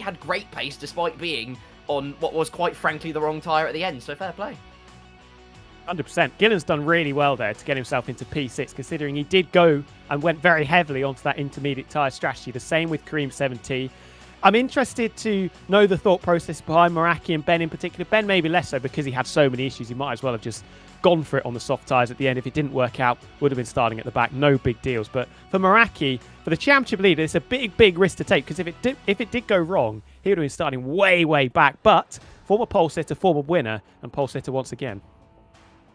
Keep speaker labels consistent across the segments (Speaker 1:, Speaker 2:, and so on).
Speaker 1: had great pace despite being on what was quite frankly the wrong tyre at the end, so fair play.
Speaker 2: 100%. Gillen's done really well there to get himself into P6, considering he did go and went very heavily onto that intermediate tyre strategy. The same with Kareem 7T. I'm interested to know the thought process behind Meraki and Ben in particular. Ben maybe less so because he had so many issues. He might as well have just gone for it on the soft tyres at the end. If it didn't work out, would have been starting at the back. No big deals. But for Meraki, for the championship leader, it's a big risk to take, because if it did go wrong, he would have been starting way back. But former pole sitter, former winner, and pole sitter once again.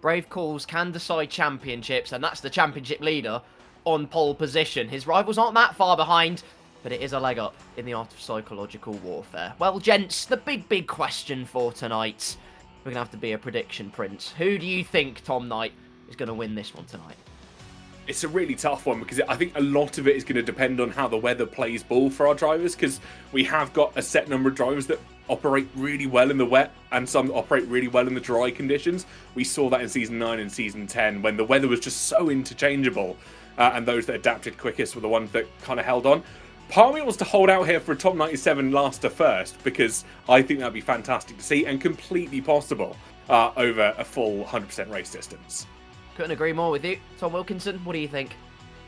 Speaker 1: Brave calls can decide championships, and that's the championship leader on pole position. His rivals aren't that far behind, but it is a leg up in the art of psychological warfare. Well, gents, the big question for tonight. We're going to have to be a prediction, Prince. Who do you think, Tom Knight, is going to win this one tonight?
Speaker 3: It's a really tough one, because I think a lot of it is going to depend on how the weather plays ball for our drivers, because we have got a set number of drivers that operate really well in the wet and some operate really well in the dry conditions. We saw that in Season 9 and Season 10 when the weather was just so interchangeable, and those that adapted quickest were the ones that kind of held on. Part of me wants to hold out here for a top 97 last to first, because I think that'd be fantastic to see and completely possible over a full 100% race distance.
Speaker 1: Couldn't agree more with you. Tom Wilkinson, what do you think?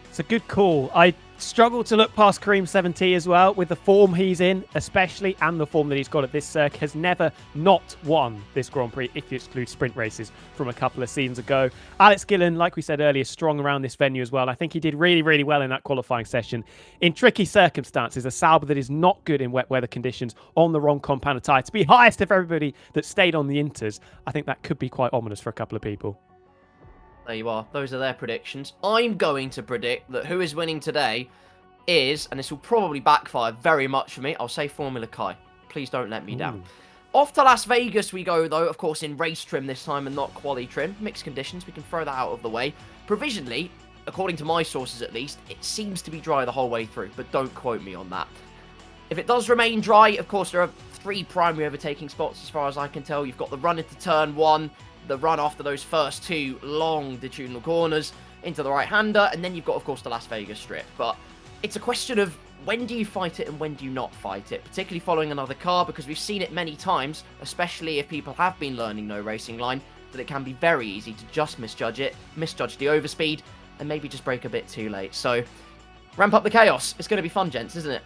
Speaker 2: It's a good call. I struggle to look past Kareem 7T as well, with the form he's in, especially, and the form that he's got at this circuit. Has never not won this Grand Prix, if you exclude sprint races from a couple of seasons ago. Alex Gillen, like we said earlier, strong around this venue as well. I think he did really well in that qualifying session. In tricky circumstances, a Sauber that is not good in wet weather conditions on the wrong compound of tyre, to be highest of everybody that stayed on the Inters, I think that could be quite ominous for a couple of people.
Speaker 1: There you are. Those are their predictions. I'm going to predict that who is winning today is, and this will probably backfire very much for me, I'll say Formula Kai. Please don't let me down. Off to Las Vegas we go, though, of course, in race trim this time and not quali trim. Mixed conditions, we can throw that out of the way. Provisionally, according to my sources at least, it seems to be dry the whole way through, but don't quote me on that. If it does remain dry, of course, there are 3 primary overtaking spots as far as I can tell. You've got the run into turn 1, the run after those first 2 long detudinal corners into the right-hander, and then you've got, of course, the Las Vegas strip. But it's a question of when do you fight it and when do you not fight it, particularly following another car, because we've seen it many times, especially if people have been learning no racing line, that it can be very easy to just misjudge it, misjudge the overspeed, and maybe just brake a bit too late. So, ramp up the chaos. It's going to be fun, gents, isn't it?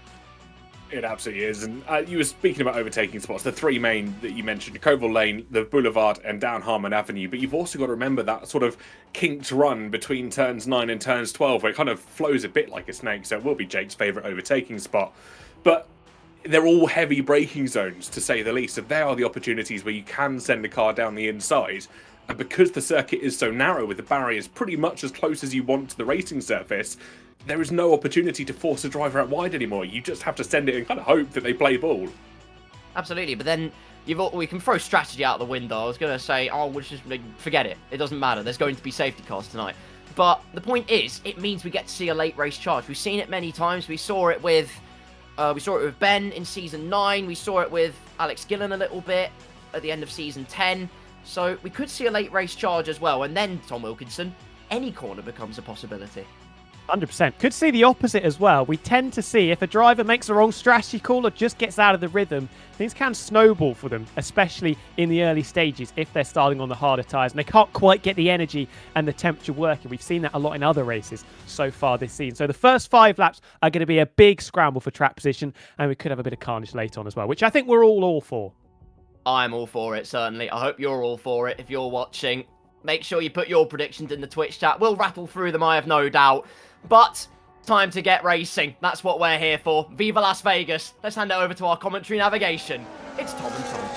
Speaker 3: It absolutely is. And you were speaking about overtaking spots, the 3 main that you mentioned, Koval Lane, the Boulevard, and down Harmon Avenue. But you've also got to remember that sort of kinked run between turns 9 and turns 12, where it kind of flows a bit like a snake. So it will be Jake's favourite overtaking spot. But they're all heavy braking zones, to say the least. So there are the opportunities where you can send a car down the inside. And because the circuit is so narrow, with the barriers pretty much as close as you want to the racing surface, there is no opportunity to force a driver out wide anymore. You just have to send it and kind of hope that they play ball.
Speaker 1: Absolutely, but then we can throw strategy out the window. I was going to say, oh, we'll just forget it. It doesn't matter. There's going to be safety cars tonight. But the point is, it means we get to see a late race charge. We've seen it many times. We saw it with Ben in Season 9. We saw it with Alex Gillen a little bit at the end of Season 10. So we could see a late race charge as well. And then, Tom Wilkinson, any corner becomes a possibility.
Speaker 2: 100%. Could see the opposite as well. We tend to see if a driver makes the wrong strategy call or just gets out of the rhythm, things can snowball for them, especially in the early stages if they're starting on the harder tyres and they can't quite get the energy and the temperature working. We've seen that a lot in other races so far this season. So the first 5 laps are going to be a big scramble for track position, and we could have a bit of carnage late on as well, which I think we're all for.
Speaker 1: I'm all for it, certainly. I hope you're all for it if you're watching. Make sure you put your predictions in the Twitch chat. We'll rattle through them, I have no doubt. But time to get racing. That's what we're here for. Viva Las Vegas. Let's hand it over to our commentary navigation. It's Tom and Tom.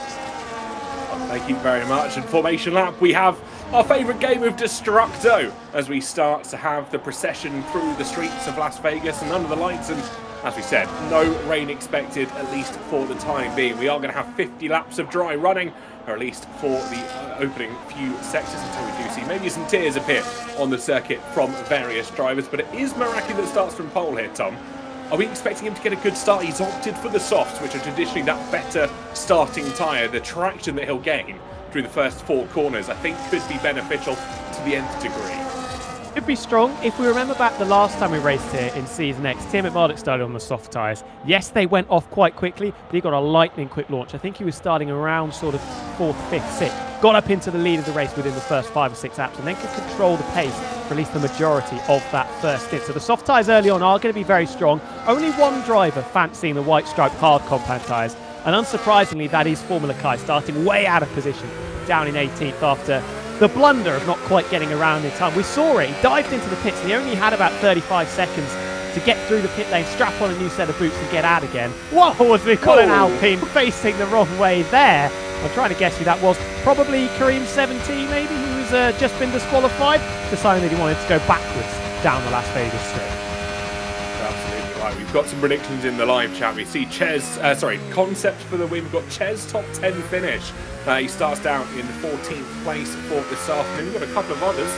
Speaker 3: Thank you very much. And Formation Lap, we have our favourite game of Destructo as we start to have the procession through the streets of Las Vegas and under the lights. And as we said, no rain expected, at least for the time being. We are going to have 50 laps of dry running, or at least for the opening few sectors, until we do see maybe some tears appear on the circuit from various drivers. But it is Meraki that starts from pole here, Tom. Are we expecting him to get a good start? He's opted for the softs, which are traditionally that better starting tyre. The traction that he'll gain through the first 4 corners, I think, could be beneficial to the nth degree.
Speaker 2: could be strong. If we remember back the last time we raced here in Season X, Tim Marduk started on the soft tyres. Yes, they went off quite quickly, but he got a lightning quick launch. I think he was starting around sort of 4th, 5th, 6th. Got up into the lead of the race within the first 5 or 6 laps and then could control the pace for at least the majority of that first stint. So the soft tyres early on are going to be very strong. Only one driver fancying the white striped hard compound tyres. And unsurprisingly, that is Formula Kai, starting way out of position, down in 18th after the blunder of not quite getting around in time. We saw it, he dived into the pits and he only had about 35 seconds to get through the pit lane, strap on a new set of boots and get out again. Whoa, was we got an Alpine facing the wrong way there. I'm trying to guess who that was. Probably Kareem 17 maybe, who's just been disqualified, deciding that he wanted to go backwards down the Las Vegas straight.
Speaker 3: Absolutely right. We've got some predictions in the live chat. We see Concept for the win. We've got Ches top 10 finish. He starts down in the 14th place for this afternoon. We've got a couple of others.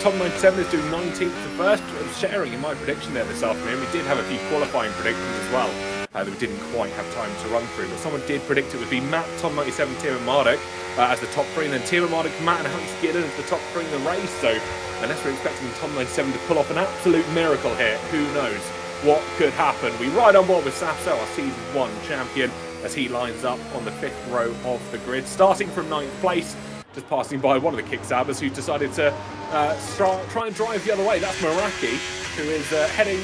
Speaker 3: Tom97 is doing 19th to first, sharing in my prediction there this afternoon. We did have a few qualifying predictions as well that we didn't quite have time to run through, but someone did predict it would be Matt, Tom97, Tim and Marduk as the top 3, and then Tim and Marduk, Matt and Hans Gillen as the top 3 in the race. So unless we're expecting Tom97 to pull off an absolute miracle here, who knows what could happen. We ride on board with Safso, our Season 1 champion, as he lines up on the 5th row of the grid, starting from 9th place, just passing by one of the kicksabbers who decided to try and drive the other way. That's Meraki, who is heading,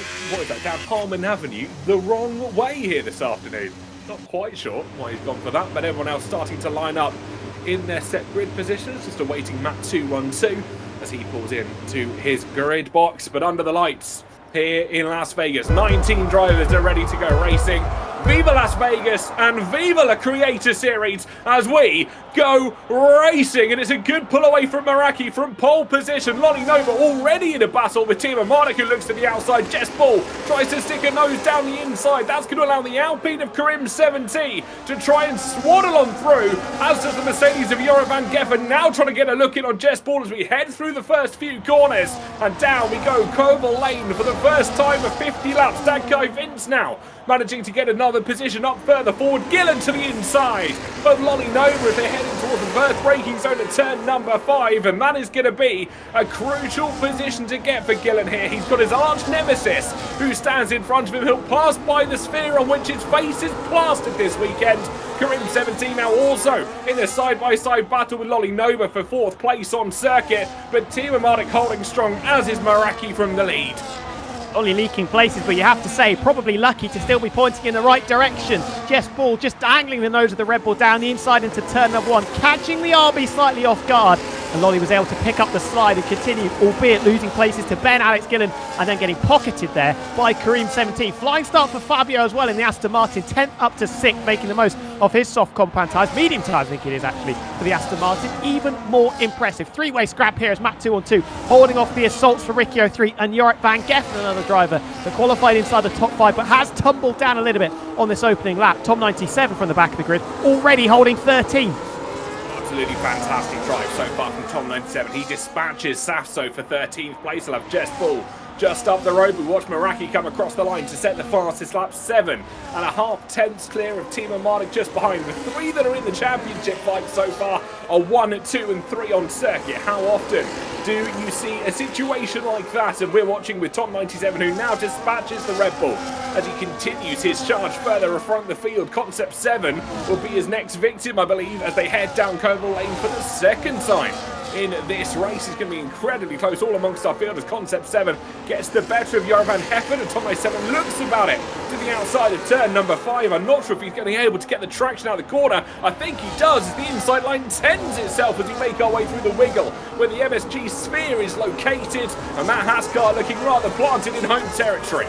Speaker 3: down Harmon Avenue the wrong way here this afternoon. Not quite sure why he's gone for that, but everyone else starting to line up in their set grid positions, just awaiting Matt 212 as he pulls in to his grid box. But under the lights here in Las Vegas, 19 drivers are ready to go racing. Viva Las Vegas and Viva La Creator Series as we go racing. And it's a good pull away from Meraki from pole position. Lonnie Nova already in a battle with Timo Marduk, who looks to the outside. Jess Bull tries to stick a nose down the inside. That's going to allow the Alpine of Karim 70 to try and swaddle on through, as does the Mercedes of Joran van Geffen, now trying to get a look in on Jess Bull as we head through the first few corners. And down we go, Koval Lane for the first time of 50 laps. Dankai Vince now managing to get another position up further forward. Gillen to the inside of Lonnie Nova as they're heading towards the first braking zone at turn number 5, and that is going to be a crucial position to get for Gillen here. He's got his arch nemesis who stands in front of him. He'll pass by the sphere on which his face is plastered this weekend. Karim 17 now also in a side-by-side battle with Lonnie Nova for 4th place on circuit, but Timo Marduk holding strong, as is Meraki from the lead.
Speaker 2: Only leaking places, but you have to say, probably lucky to still be pointing in the right direction. Jess Bull just angling the nose of the Red Bull down the inside into turn number 1, catching the RB slightly off guard. And Lonnie was able to pick up the slide and continue, albeit losing places to Ben Alex Gillen and then getting pocketed there by Kareem 17. Flying start for Fabio as well in the Aston Martin, 10th up to 6th, making the most of his soft compound tyres, medium tyres I think it is actually, for the Aston Martin. Even more impressive. Three-way scrap here as Matt 2-on-2, holding off the assaults for Riccio 3 and Joran van Geffen, another driver that qualified inside the top 5 but has tumbled down a little bit on this opening lap. Tom97 from the back of the grid, already holding 13th.
Speaker 3: Absolutely fantastic drive so far from Tom97. He dispatches Safso for 13th place. He'll have Jess Bull just up the road. We watch Meraki come across the line to set the fastest lap, 7.5 tenths clear of Timo Marduk just behind. The 3 that are in the championship fight so far are 1, 2 and 3 on circuit. How often do you see a situation like that? And we're watching with Tom97, who now dispatches the Red Bull as he continues his charge further front the field. Concept 7 will be his next victim, I believe, as they head down Koval Lane for the second time in this race. Is going to be incredibly close all amongst our field as Concept 7 gets the better of Joran van Geffen, and Tom97 looks about it to the outside of turn number 5. I'm not sure if he's going to be able to get the traction out of the corner. I think he does. The inside line tends itself as we make our way through the wiggle where the MSG sphere is located, and Matt Haskar looking rather planted in home territory.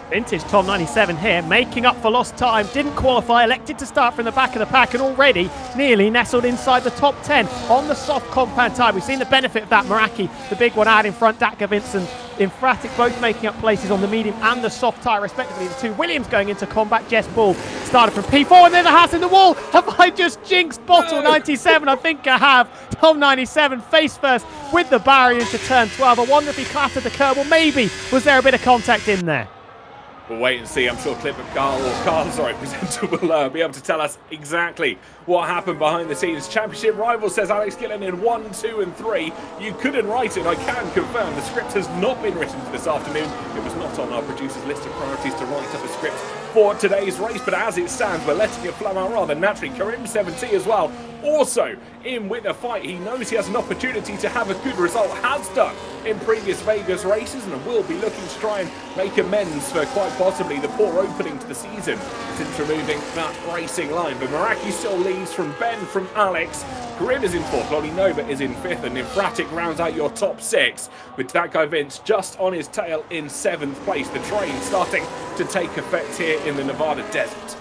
Speaker 2: Vintage Tom97 here, making up for lost time. Didn't qualify, elected to start from the back of the pack, and already nearly nestled inside the top 10 on the soft compound tyre. We've seen the benefit of that. Meraki, the big one out in front, Datka Vincent, Infratic, both making up places on the medium and the soft tyre respectively. The 2 Williams going into combat. Jess Bull started from P4, and there's a Haas in the wall. Have I just jinxed Bottle 97? I think I have. Tom97 face first with the barrier into turn 12. I wonder if he clattered the curb, or maybe was there a bit of contact in there?
Speaker 3: We'll wait and see. I'm sure presenter will be able to tell us exactly what happened behind the scenes. Championship rival, says Alex Gillen in 1, 2 and 3. You couldn't write it. I can confirm the script has not been written for this afternoon. It was not on our producer's list of priorities to write up a script for today's race, but as it stands, we're letting it flow out rather naturally. Karim70 as well, also in with a fight. He knows he has an opportunity to have a good result, has done in previous Vegas races, and will be looking to try and make amends for quite possibly the poor opening to the season since removing that racing line. But Meraki still leads from Ben, from Alex. Karim is in 4th, Lolly Nova is in 5th, and Infratic rounds out your top 6, with that guy Vince just on his tail in 7th place. The train starting to take effect here in the Nevada desert.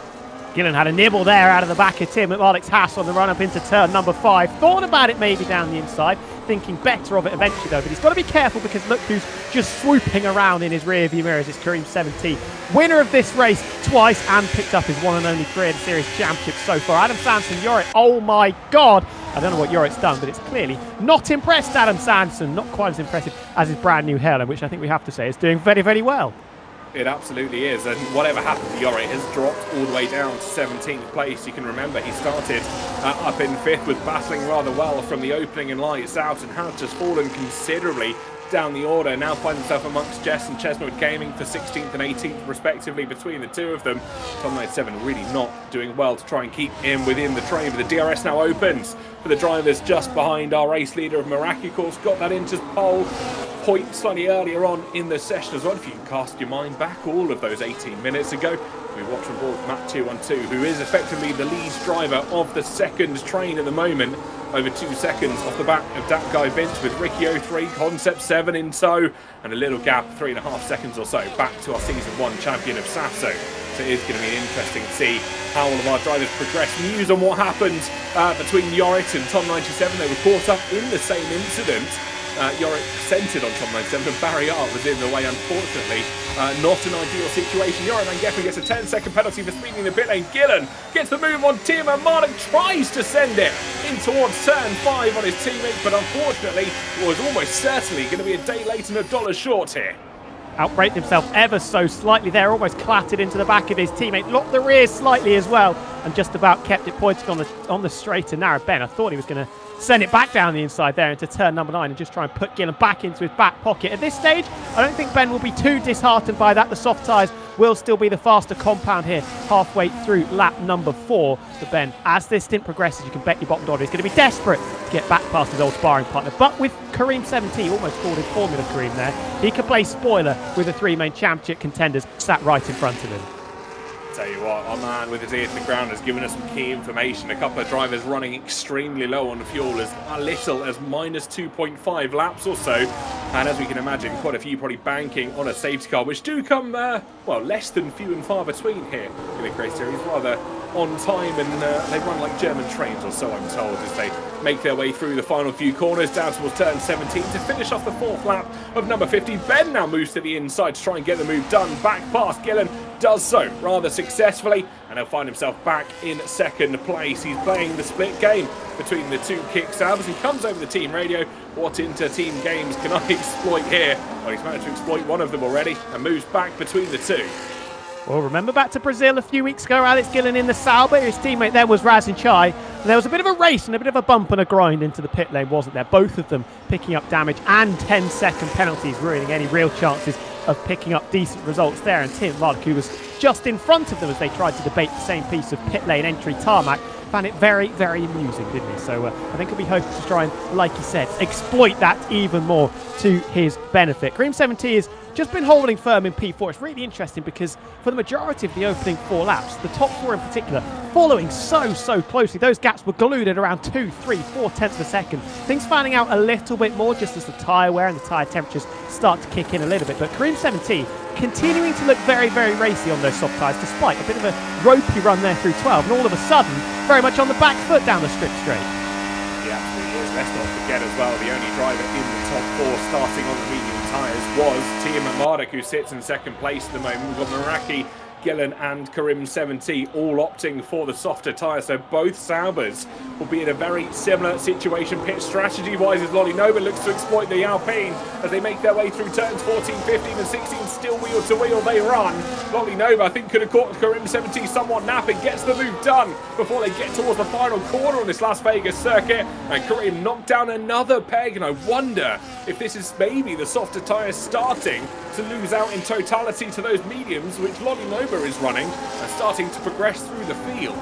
Speaker 2: Gillen had a nibble there out of the back of Tim at Alex Haas on the run up into turn number 5. Thought about it maybe down the inside, thinking better of it eventually though, but he's got to be careful because look who's just swooping around in his rear view mirrors. It's Karim70, winner of this race twice and picked up his one and only Creator Series championship so far. Adam Sanson, Yorick, oh my god, I don't know what Yorick's done, but it's clearly not impressed Adam Sanson, not quite as impressive as his brand new Helen, which I think we have to say is doing very, very well.
Speaker 3: It absolutely is, and whatever happened to Yorick has dropped all the way down to 17th place. You can remember he started up in 5th, was battling rather well from the opening and lights out, and has just fallen considerably down the order. Now finds himself amongst Jess and Chestnut Gaming for 16th and 18th respectively between the two of them. Tom 97 really not doing well to try and keep him within the train, but the DRS now opens for the drivers just behind our race leader of Meraki. Of course, got that into pole point slightly earlier on in the session as well. If you can cast your mind back all of those 18 minutes ago, we watch on board Matt 212, who is effectively the lead driver of the second train at the moment, over 2 seconds off the back of that guy Vince, with Ricky 03, Concept 7 in tow, and a little gap, 3.5 seconds or so, back to our Season 1 champion of Sasso. So it is going to be interesting to see how all of our drivers progress. News on what happened between Yorick and Tom 97. They were caught up in the same incident. Yorick centred on Tom 97 and Barry Art was in the way, unfortunately. Not an ideal situation. Yorick Van Geffen gets a 10-second penalty for speeding in the pit lane. Gillen gets the move on Tim, and Martin tries to send it in towards turn 5 on his teammate, but unfortunately was almost certainly going to be a day late and $1 short here.
Speaker 2: Outbraked himself ever so slightly there, almost clattered into the back of his teammate, locked the rear slightly as well, and just about kept it pointing on the straight and narrow. Ben, I thought he was going to send it back down the inside there into turn number 9 and just try and put Gillen back into his back pocket. At this stage, I don't think Ben will be too disheartened by that. The soft tyres will still be the faster compound here halfway through lap number 4. But Ben, as this stint progresses, you can bet your bottom dollar he's going to be desperate to get back past his old sparring partner. But with Karim70, almost called in Formula Karim there, he can play spoiler with the 3 main championship contenders sat right in front of him.
Speaker 3: Tell you what, our man with his ear to the ground has given us some key information. A couple of drivers running extremely low on fuel, as little as minus 2.5 laps or so. And as we can imagine, quite a few probably banking on a safety car, which do come, well, less than few and far between here in the Creator Series. Rather on time, and they run like German trains, or so I'm told, as they make their way through the final few corners down towards turn 17 to finish off the 4th lap of number 50. Ben now moves to the inside to try and get the move done. Back past Gillen, does so rather successfully, and he'll find himself back in 2nd place. He's playing the split game between the 2 kickstabbers. He comes over the team radio. What inter-team games can I exploit here? Well, he's managed to exploit one of them already and moves back between the 2.
Speaker 2: Well, remember back to Brazil a few weeks ago, Alex Gillen in the Sauber. His teammate then was Razin Chai. And there was a bit of a race and a bit of a bump and a grind into the pit lane, wasn't there? Both of them picking up damage and 10-second penalties, ruining any real chances of picking up decent results there. And Tim Lark, who was just in front of them as they tried to debate the same piece of pit lane entry tarmac, found it very, very amusing, didn't he? So I think he'll be hoping to try and, like he said, exploit that even more to his benefit. Karim70 has just been holding firm in P4. It's really interesting because for the majority of the opening 4 laps, the top 4 in particular, following so closely. Those gaps were glued at around 2, 3, 4 tenths of a second. Things fanning out a little bit more just as the tyre wear and the tyre temperatures start to kick in a little bit. But Karim70 continuing to look very, very racy on those soft tyres, despite a bit of a ropey run there through 12, and all of a sudden, very much on the back foot down the strip straight.
Speaker 3: Yeah, absolutely is. Let's not forget as well, the only driver in the top 4 starting on the medium tyres was Tia Marduk, who sits in 2nd place at the moment. We've got Meraki Gillen and Karim70 all opting for the softer tyre, so both Saubers will be in a very similar situation pit strategy-wise as Lolly Nova looks to exploit the Alpine as they make their way through turns 14, 15 and 16, still wheel to wheel they run. Lolly Nova I think could have caught Karim70 somewhat napping, gets the move done before they get towards the final corner on this Las Vegas circuit, and Karim knocked down another peg, and I wonder if this is maybe the softer tyres starting to lose out in totality to those mediums which Lolly Nova is running and starting to progress through the field.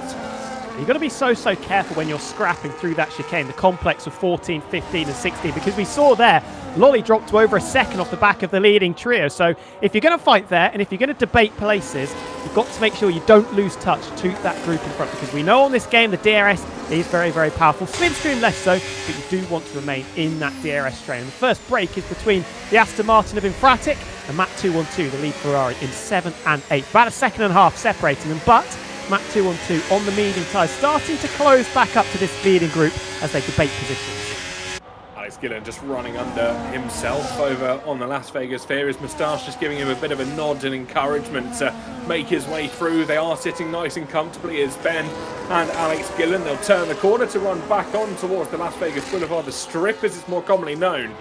Speaker 2: You've got to be so careful when you're scrapping through that chicane, the complex of 14, 15 and 16, because we saw there, Lolly dropped to over a second off the back of the leading trio. So if you're going to fight there, and if you're going to debate places, you've got to make sure you don't lose touch to that group in front, because we know on this game the DRS is very, very powerful. Slipstream less so, but you do want to remain in that DRS train. And the first break is between the Aston Martin of Infratic and Matt 212, the lead Ferrari, in 7 and 8. About a second and a half separating them, but Matt 212 on the medium tyres, starting to close back up to this leading group as they debate positions.
Speaker 3: Alex Gillen just running under himself over on the Las Vegas Sphere. His moustache just giving him a bit of a nod and encouragement to make his way through. They are sitting nice and comfortably as Ben and Alex Gillen. They'll turn the corner to run back on towards the Las Vegas Boulevard, the Strip as it's more commonly known.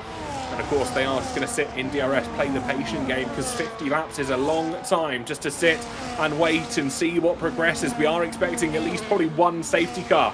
Speaker 3: And of course they are just going to sit in DRS, play the patient game, because 50 laps is a long time just to sit and wait and see what progresses. We are expecting at least probably one safety car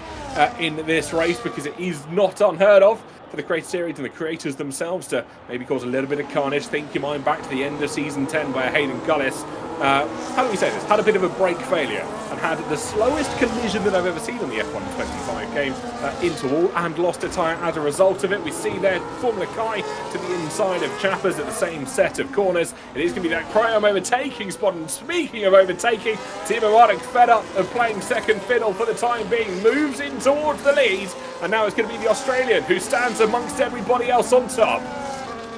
Speaker 3: in this race, because it is not unheard of for the Creator Series and the creators themselves to maybe cause a little bit of carnage. Think your mind back to the end of Season 10 where Hayden Gullis, how do we say this, had a bit of a brake failure and had the slowest collision that I've ever seen on the F1 25 game into wall, and lost a tyre as a result of it. We see there Formula Kai to the inside of Chappers at the same set of corners. It is going to be that Cryome overtaking spot, and speaking of overtaking, Timo Warwick, fed up of playing second fiddle for the time being, moves in towards the lead, and now it's going to be the Australian who stands amongst everybody else on top.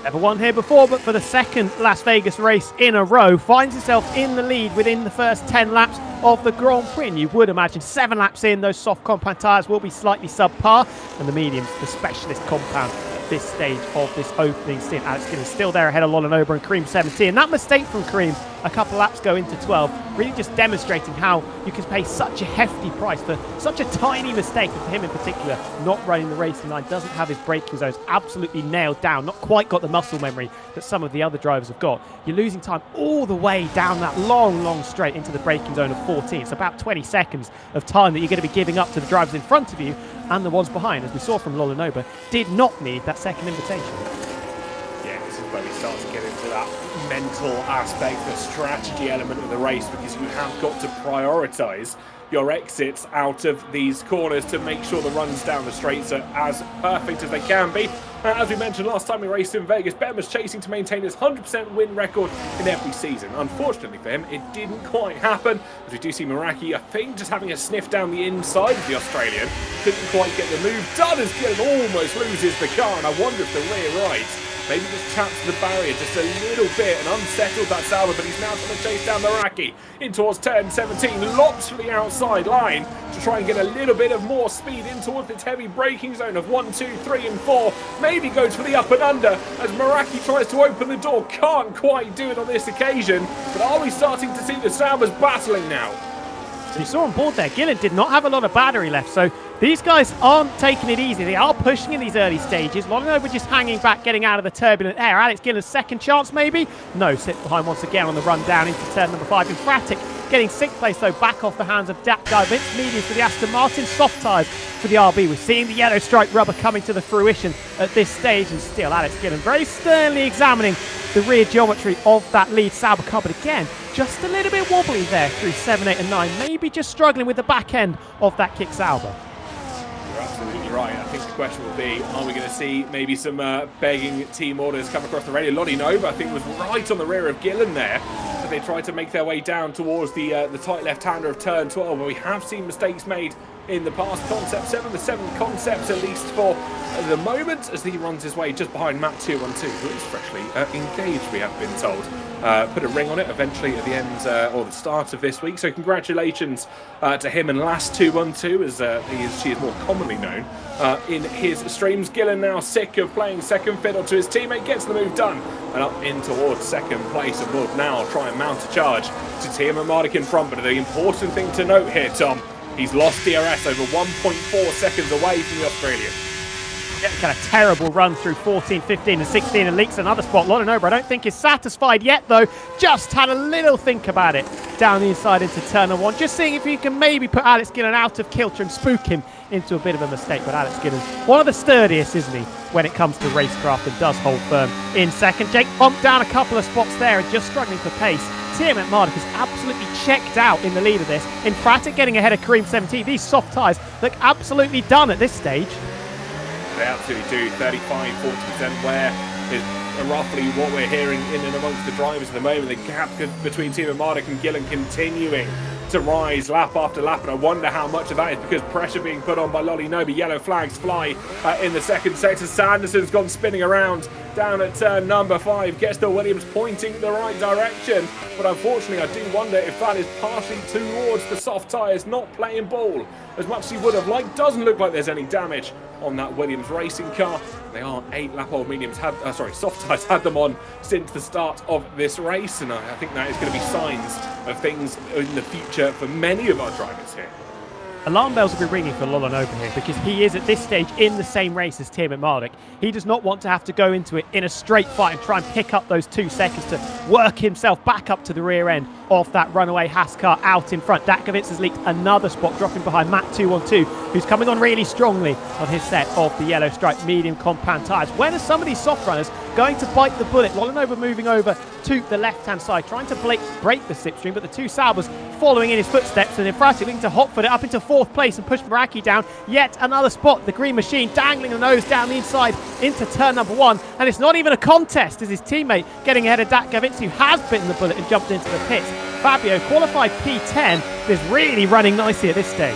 Speaker 2: Never won here before, but for the second Las Vegas race in a row, finds himself in the lead within the first 10 laps of the Grand Prix. And you would imagine 7 laps in, those soft compound tyres will be slightly subpar, and the mediums, the specialist compound at this stage of this opening stint. Alex Gillen still there ahead of Lolly Nova and Karim70, and that mistake from Karim a couple laps go into 12, really just demonstrating how you can pay such a hefty price for such a tiny mistake, for him in particular, not running the racing line, doesn't have his braking zones absolutely nailed down, not quite got the muscle memory that some of the other drivers have got. You're losing time all the way down that long straight into the braking zone of 14. It's about 20 seconds of time that you're going to be giving up to the drivers in front of you, and the ones behind, as we saw from Lolly Nova, did not need that second invitation.
Speaker 3: Yeah, this is where we start to get into that mental aspect, the strategy element of the race, because you have got to prioritise your exits out of these corners to make sure the runs down the straights are as perfect as they can be. As we mentioned last time we raced in Vegas, Ben was chasing to maintain his 100% win record in every season. Unfortunately for him, it didn't quite happen, as we do see Meraki, I think, just having a sniff down the inside of the Australian. Couldn't quite get the move done as Gillen almost loses the car, and I wonder if the rear right maybe just taps the barrier just a little bit and unsettled that Sauber, but he's now trying to chase down Meraki in towards turn 17, lops for the outside line to try and get a little bit of more speed in towards its heavy braking zone of 1, 2, 3 and 4. Maybe goes for the up and under as Meraki tries to open the door. Can't quite do it on this occasion, but are we starting to see the Saubers battling now?
Speaker 2: So you saw on board there, Gillen did not have a lot of battery left, so these guys aren't taking it easy. They are pushing in these early stages. Lolly Nova just hanging back, getting out of the turbulent air. Alex Gillen's second chance, maybe? No, sits behind once again on the run down into turn number 5. Infratic getting 6th place, though, back off the hands of Dak Vince. Mediums for the Aston Martin, soft tyres for the RB. We're seeing the yellow stripe rubber coming to the fruition at this stage, and still Alex Gillen very sternly examining the rear geometry of that lead Sauber car, but again, just a little bit wobbly there through 7, 8 and 9, maybe just struggling with the back end of that kick Sauber.
Speaker 3: You're absolutely right. I think the question will be, are we going to see maybe some begging team orders come across the radio? Lolly Nova, I think, was right on the rear of Gillen there as they tried to make their way down towards the tight left-hander of turn 12, where we have seen mistakes made in the past. Concept 7, the 7th concept at least for the moment, as he runs his way just behind Matt 212, who is freshly engaged, we have been told. Put a ring on it eventually at the end or the start of this week, so congratulations to him and Last 212, as she is more commonly known in his streams. Gillen now sick of playing second fiddle to his teammate, gets the move done and up in towards second place, and will now try and mount a charge to Tiamat Marduk in front. But the important thing to note here, Tom, he's lost DRS over 1.4 seconds away from the Australian.
Speaker 2: Kind of terrible run through 14, 15 and 16 and leaks another spot. Lonanoba I don't think is satisfied yet though. Just had a little think about it down the inside into turn 1. Just seeing if he can maybe put Alex Gillen out of kilter and spook him into a bit of a mistake. But Alex Gillen's one of the sturdiest, isn't he, when it comes to racecraft, and does hold firm in second. Jake bumped down a couple of spots there and just struggling for pace. Tiamat Marduk is absolutely checked out in the lead of this. Infratic getting ahead of Kareem 17. These soft tyres look absolutely done at this stage.
Speaker 3: They absolutely do. 35-40% wear is roughly what we're hearing in and amongst the drivers at the moment. The gap between Tiamat Marduk and Gillen continuing to rise lap after lap, and I wonder how much of that is because pressure being put on by Lolly Nobi. Yellow flags fly in the second sector. Sanderson's gone spinning around down at turn number 5, gets the Williams pointing the right direction, but unfortunately I do wonder if that is partially towards the soft tyres not playing ball as much as he would have liked. Doesn't look like there's any damage on that Williams racing car. They are 8-lap-old mediums, soft tyres had them on since the start of this race, and I think that is going to be signs of things in the future for many of our drivers here.
Speaker 2: Alarm bells will be ringing for Lonanoba here because he is at this stage in the same race as Tiamat Marduk. He does not want to have to go into it in a straight fight and try and pick up those 2 seconds to work himself back up to the rear end of that runaway Haas car out in front. Datkovitz has leaked another spot, dropping behind Matt 212, who's coming on really strongly on his set of the yellow stripe medium compound tyres. When are some of these soft runners going to bite the bullet? Lonanoba moving over to the left-hand side, trying to break the slipstream, but the 2 Saubers following in his footsteps, and Infratic looking to hotfoot it up into 4th place and push Meraki down. Yet another spot, the green machine dangling the nose down the inside into turn number 1, and it's not even a contest as his teammate getting ahead of Datkovitz, who has bitten the bullet and jumped into the pits. Fabio, qualified P10, is really running nicely at this stage.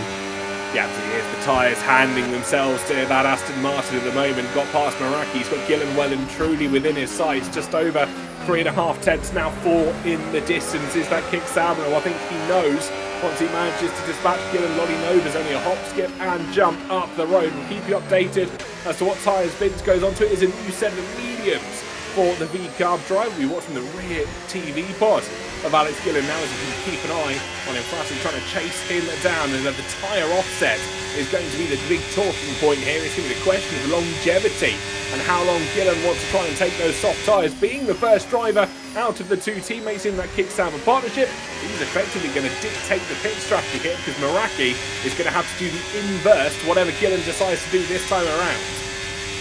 Speaker 3: Yeah, absolutely is. The tyres handing themselves to that Aston Martin at the moment. Got past Meraki. He's got Gillen well and truly within his sights. Just over 3.5 tenths, now 4 in the distance. Is that Kick Sauber? I think he knows once he manages to dispatch Gillen. Lolly Nova's only a hop, skip and jump up the road. We'll keep you updated as to what tyres Vince goes on to. It is a new set of mediums for the V-Carb drive. We're watching the rear TV pod of Alex Gillen now as you can keep an eye on him fast and trying to chase him down, and the tyre offset is going to be the big talking point here. It's going to be the question of longevity and how long Gillen wants to try and take those soft tyres. Being the first driver out of the 2 teammates in that Kick Sauber partnership, he's effectively going to dictate the pit strategy here because Meraki is going to have to do the inverse to whatever Gillen decides to do this time around.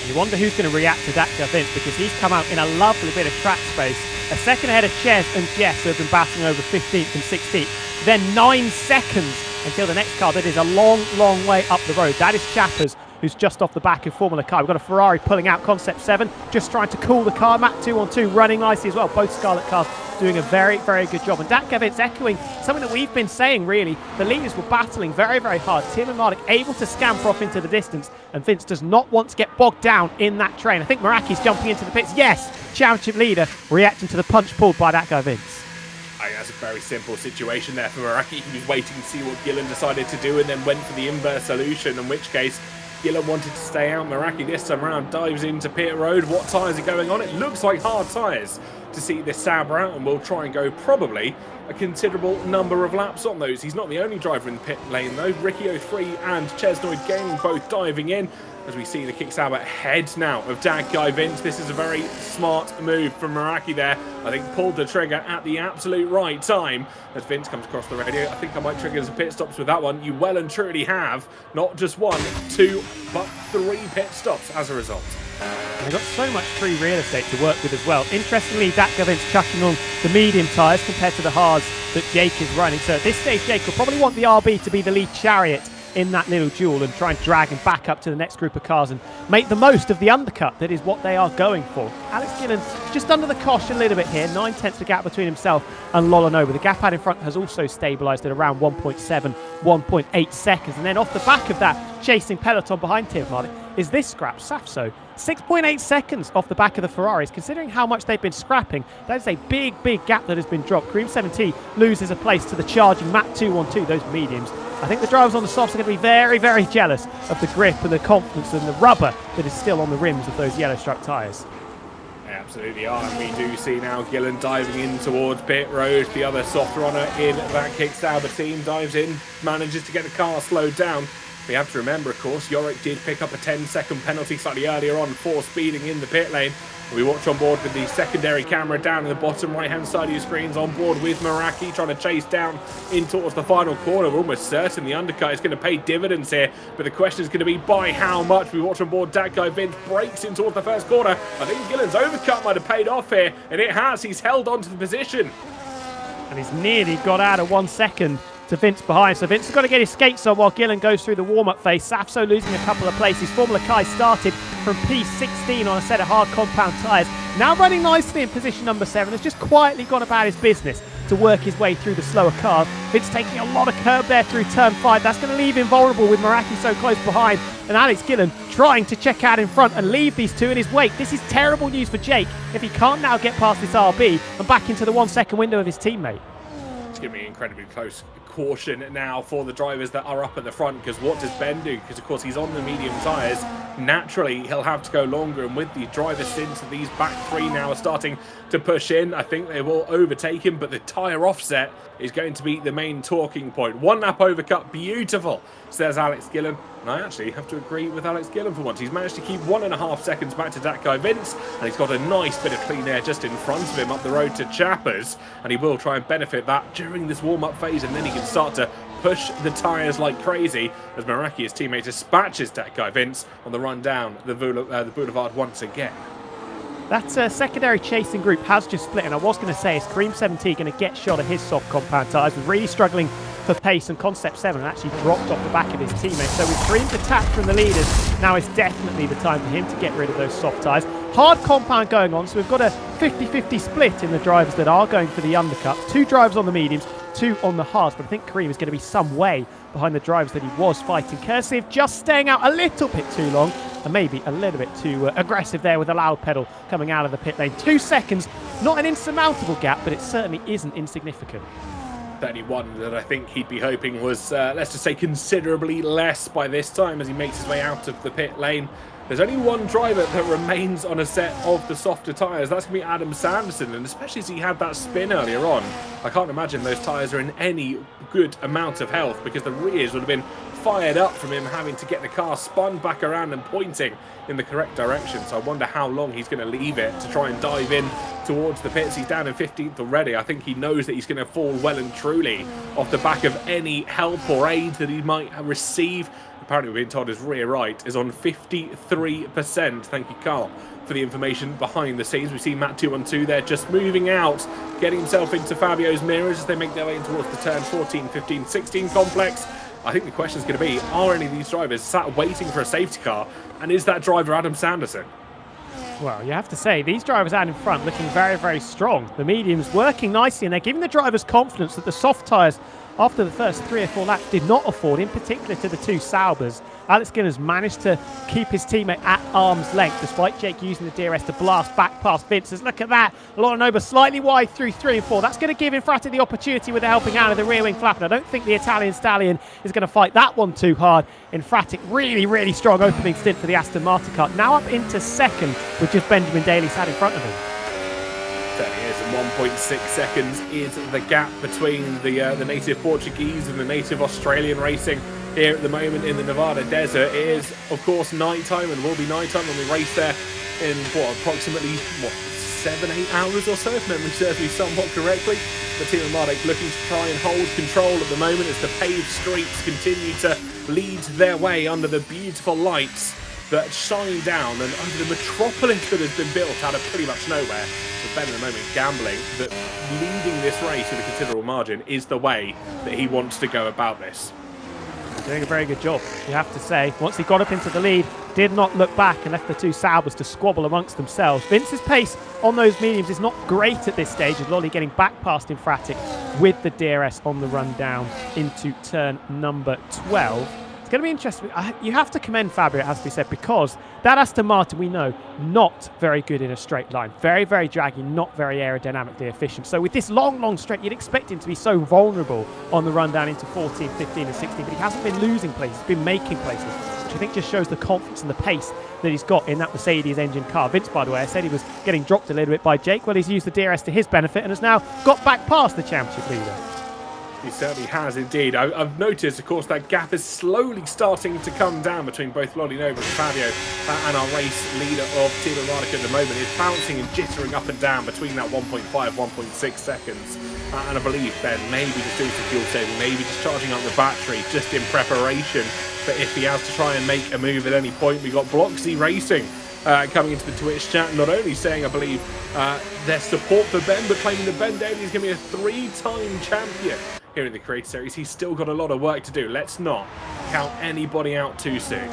Speaker 2: You wonder who's going to react to Datkovitz because he's come out in a lovely bit of track space. A second ahead of Ches and Jess, who have been battling over 15th and 16th. Then 9 seconds until the next car. That is a long, long way up the road. That is Chappers, who's just off the back of Formula Car. We've got a Ferrari pulling out Concept 7, just trying to cool the car. Matt 212 running nicely as well. Both Scarlet cars doing a very, very good job. And Datkovitz echoing something that we've been saying, really. The leaders were battling very, very hard. Tiamat Marduk able to scamper off into the distance, and Vince does not want to get bogged down in that train. I think Meraki's jumping into the pits. Yes, championship leader reacting to the punch pulled by that guy Vince.
Speaker 3: I think that's a very simple situation there for Meraki. He was waiting to see what Gillen decided to do and then went for the inverse solution, in which case Gillen wanted to stay out. Meraki this time around dives into pit road. What tyres are going on? It looks like hard tyres to see this Sauber out, and we'll try and go probably a considerable number of laps on those. He's not the only driver in the pit lane though. Ricky 03 and Chesnoid Gaming both diving in as we see the Kick Sauber ahead now of Dag Guy Vince. This is a very smart move from Meraki there. I think pulled the trigger at the absolute right time as Vince comes across the radio. I think I might trigger some pit stops with that one. You well and truly have not just 1, 2, but 3 pit stops as a result.
Speaker 2: They've got so much free real estate to work with as well. Interestingly, Datkovitz chucking on the medium tyres compared to the hards that Jake is running. So at this stage, Jake will probably want the RB to be the lead chariot in that little duel and try and drag him back up to the next group of cars and make the most of the undercut that is what they are going for. Alex Gillen just under the cosh a little bit here, 9 tenths the gap between himself and Lonanoba. The gap out in front has also stabilised at around 1.7, 1.8 seconds. And then off the back of that, chasing peloton behind Tiamat Marduk is this scrap, Safso. 6.8 seconds off the back of the Ferraris. Considering how much they've been scrapping, that is a big, big gap that has been dropped. Kareem 17 loses a place to the charging Matt 212, those mediums. I think the drivers on the softs are going to be very, very jealous of the grip and the confidence and the rubber that is still on the rims of those yellow stripe tyres.
Speaker 3: Yeah, Absolutely are, and we do see now Gillen diving in towards pit road. The other soft runner in that Kickstarter team dives in, manages to get the car slowed down. We have to remember, of course, Yorick did pick up a 10-second penalty slightly earlier on for speeding in the pit lane. We watch on board with the secondary camera down in the bottom right-hand side of your screens, on board with Meraki trying to chase down in towards the final corner. We're almost certain the undercut is going to pay dividends here, but the question is going to be by how much. We watch on board that guy Vince breaks in towards the first corner. I think Gillen's overcut might have paid off here, and it has. He's held on to the position.
Speaker 2: And he's nearly got out of 1 second to Vince behind. So Vince has got to get his skates on while Gillen goes through the warm-up phase. Safso losing a couple of places. Formula Kai started from P16 on a set of hard compound tyres. Now running nicely in position number 7. Has just quietly gone about his business to work his way through the slower cars. Vince taking a lot of curb there through turn 5. That's going to leave him vulnerable with Meraki so close behind. And Alex Gillen trying to check out in front and leave these two in his wake. This is terrible news for Jake if he can't now get past this RB and back into the 1 second window of his teammate.
Speaker 3: It's going to be incredibly close. Caution now for the drivers that are up at the front, because what does Ben do? Because of course he's on the medium tyres. Naturally he'll have to go longer, and with the driver stints of these back three now are starting to push in, I think they will overtake him, but the tyre offset is going to be the main talking point. 1 lap overcut, beautiful, says Alex Gillen. And I actually have to agree with Alex Gillen for once. He's managed to keep 1.5 seconds back to that guy Vince, and he's got a nice bit of clean air just in front of him up the road to Chappers, and he will try and benefit that during this warm-up phase, and then he can start to push the tyres like crazy as Meraki, his teammate, dispatches that guy Vince on the run down the boulevard once again.
Speaker 2: That secondary chasing group has just split, and I was going to say, is Kareem 17 going to get shot at his soft compound tyres? Was really struggling for pace, and Concept 7 actually dropped off the back of his teammate. So with Kareem's attack from the leaders, now is definitely the time for him to get rid of those soft tyres. Hard compound going on, so we've got a 50-50 split in the drivers that are going for the undercut. 2 drivers on the mediums, 2 on the hards, but I think Kareem is going to be some way behind the drivers that he was fighting. Cursive just staying out a little bit too long, and maybe a little bit too aggressive there with a loud pedal coming out of the pit lane. 2 seconds, not an insurmountable gap, but it certainly isn't insignificant.
Speaker 3: 31 that I think he'd be hoping was, let's just say, considerably less by this time as he makes his way out of the pit lane. There's only one driver that remains on a set of the softer tyres. That's going to be Adam Sanderson, and especially as he had that spin earlier on, I can't imagine those tyres are in any good amount of health, because the rears would have been fired up from him having to get the car spun back around and pointing in the correct direction. So I wonder how long he's going to leave it to try and dive in towards the pits. He's down in 15th already. I think he knows that he's going to fall well and truly off the back of any help or aid that he might receive. Apparently we're being told his rear right is on 53%. Thank you, Carl, for the information behind the scenes. We see Matt 212 there just moving out, getting himself into Fabio's mirrors as they make their way in towards the turn 14, 15, 16 complex. I think the question is going to be, are any of these drivers sat waiting for a safety car? And is that driver Adam Sanderson?
Speaker 2: Well, you have to say, these drivers out in front looking very, very strong. The mediums working nicely, and they're giving the drivers confidence that the soft tyres after the first 3 or 4 laps did not afford, in particular to the 2 Saubers. Alex Gillen has managed to keep his teammate at arm's length, despite Jake using the DRS to blast back past Vince's. Look at that. Laura Nova slightly wide through 3 and 4. That's going to give Infrati the opportunity with the helping out of the rear wing flap. And I don't think the Italian Stallion is going to fight that one too hard. Infratic really, really strong opening stint for the Aston Martin car. Now up into second with just Benjamin Daly sat in front of him.
Speaker 3: Certainly is, and 1.6 seconds is the gap between the native Portuguese and the native Australian racing here at the moment in the Nevada desert. It is, of course, nighttime, and will be nighttime when we race there in approximately 7-8 hours or so, if memory serves me somewhat correctly. But Team Marduk looking to try and hold control at the moment as the paved streets continue to lead their way under the beautiful lights that shine down and under the metropolis that has been built out of pretty much nowhere. With Ben at the moment gambling that leading this race with a considerable margin is the way that he wants to go about this.
Speaker 2: Doing a very good job, you have to say. Once he got up into the lead, did not look back and left the 2 Saubers to squabble amongst themselves. Vince's pace on those mediums is not great at this stage, with Lolly getting back past Infratic with the DRS on the run down into turn number 12. It's going to be interesting. You have to commend Fabio, it has to be said, because that Aston Martin, we know, not very good in a straight line. Very, very draggy, not very aerodynamically efficient. So with this long, long straight, you'd expect him to be so vulnerable on the run down into 14, 15 and 16, but he hasn't been losing places, he's been making places. which I think just shows the confidence and the pace that he's got in that Mercedes engine car. Vince, by the way, I said he was getting dropped a little bit by Jake. Well, he's used the DRS to his benefit and has now got back past the championship leader.
Speaker 3: He certainly has indeed. I've noticed, of course, that gap is slowly starting to come down between both Lolly Nova and Fabio, and our race leader of Team Erotica at the moment is bouncing and jittering up and down between that 1.5, 1.6 seconds. And I believe Ben maybe just doing some fuel saving, maybe just charging up the battery just in preparation for if he has to try and make a move at any point. We got Bloxy Racing coming into the Twitch chat, not only saying, I believe, their support for Ben, but claiming that Ben Daly is going to be a 3-time champion here in the Creator Series. He's still got a lot of work to do. Let's not count anybody out too soon.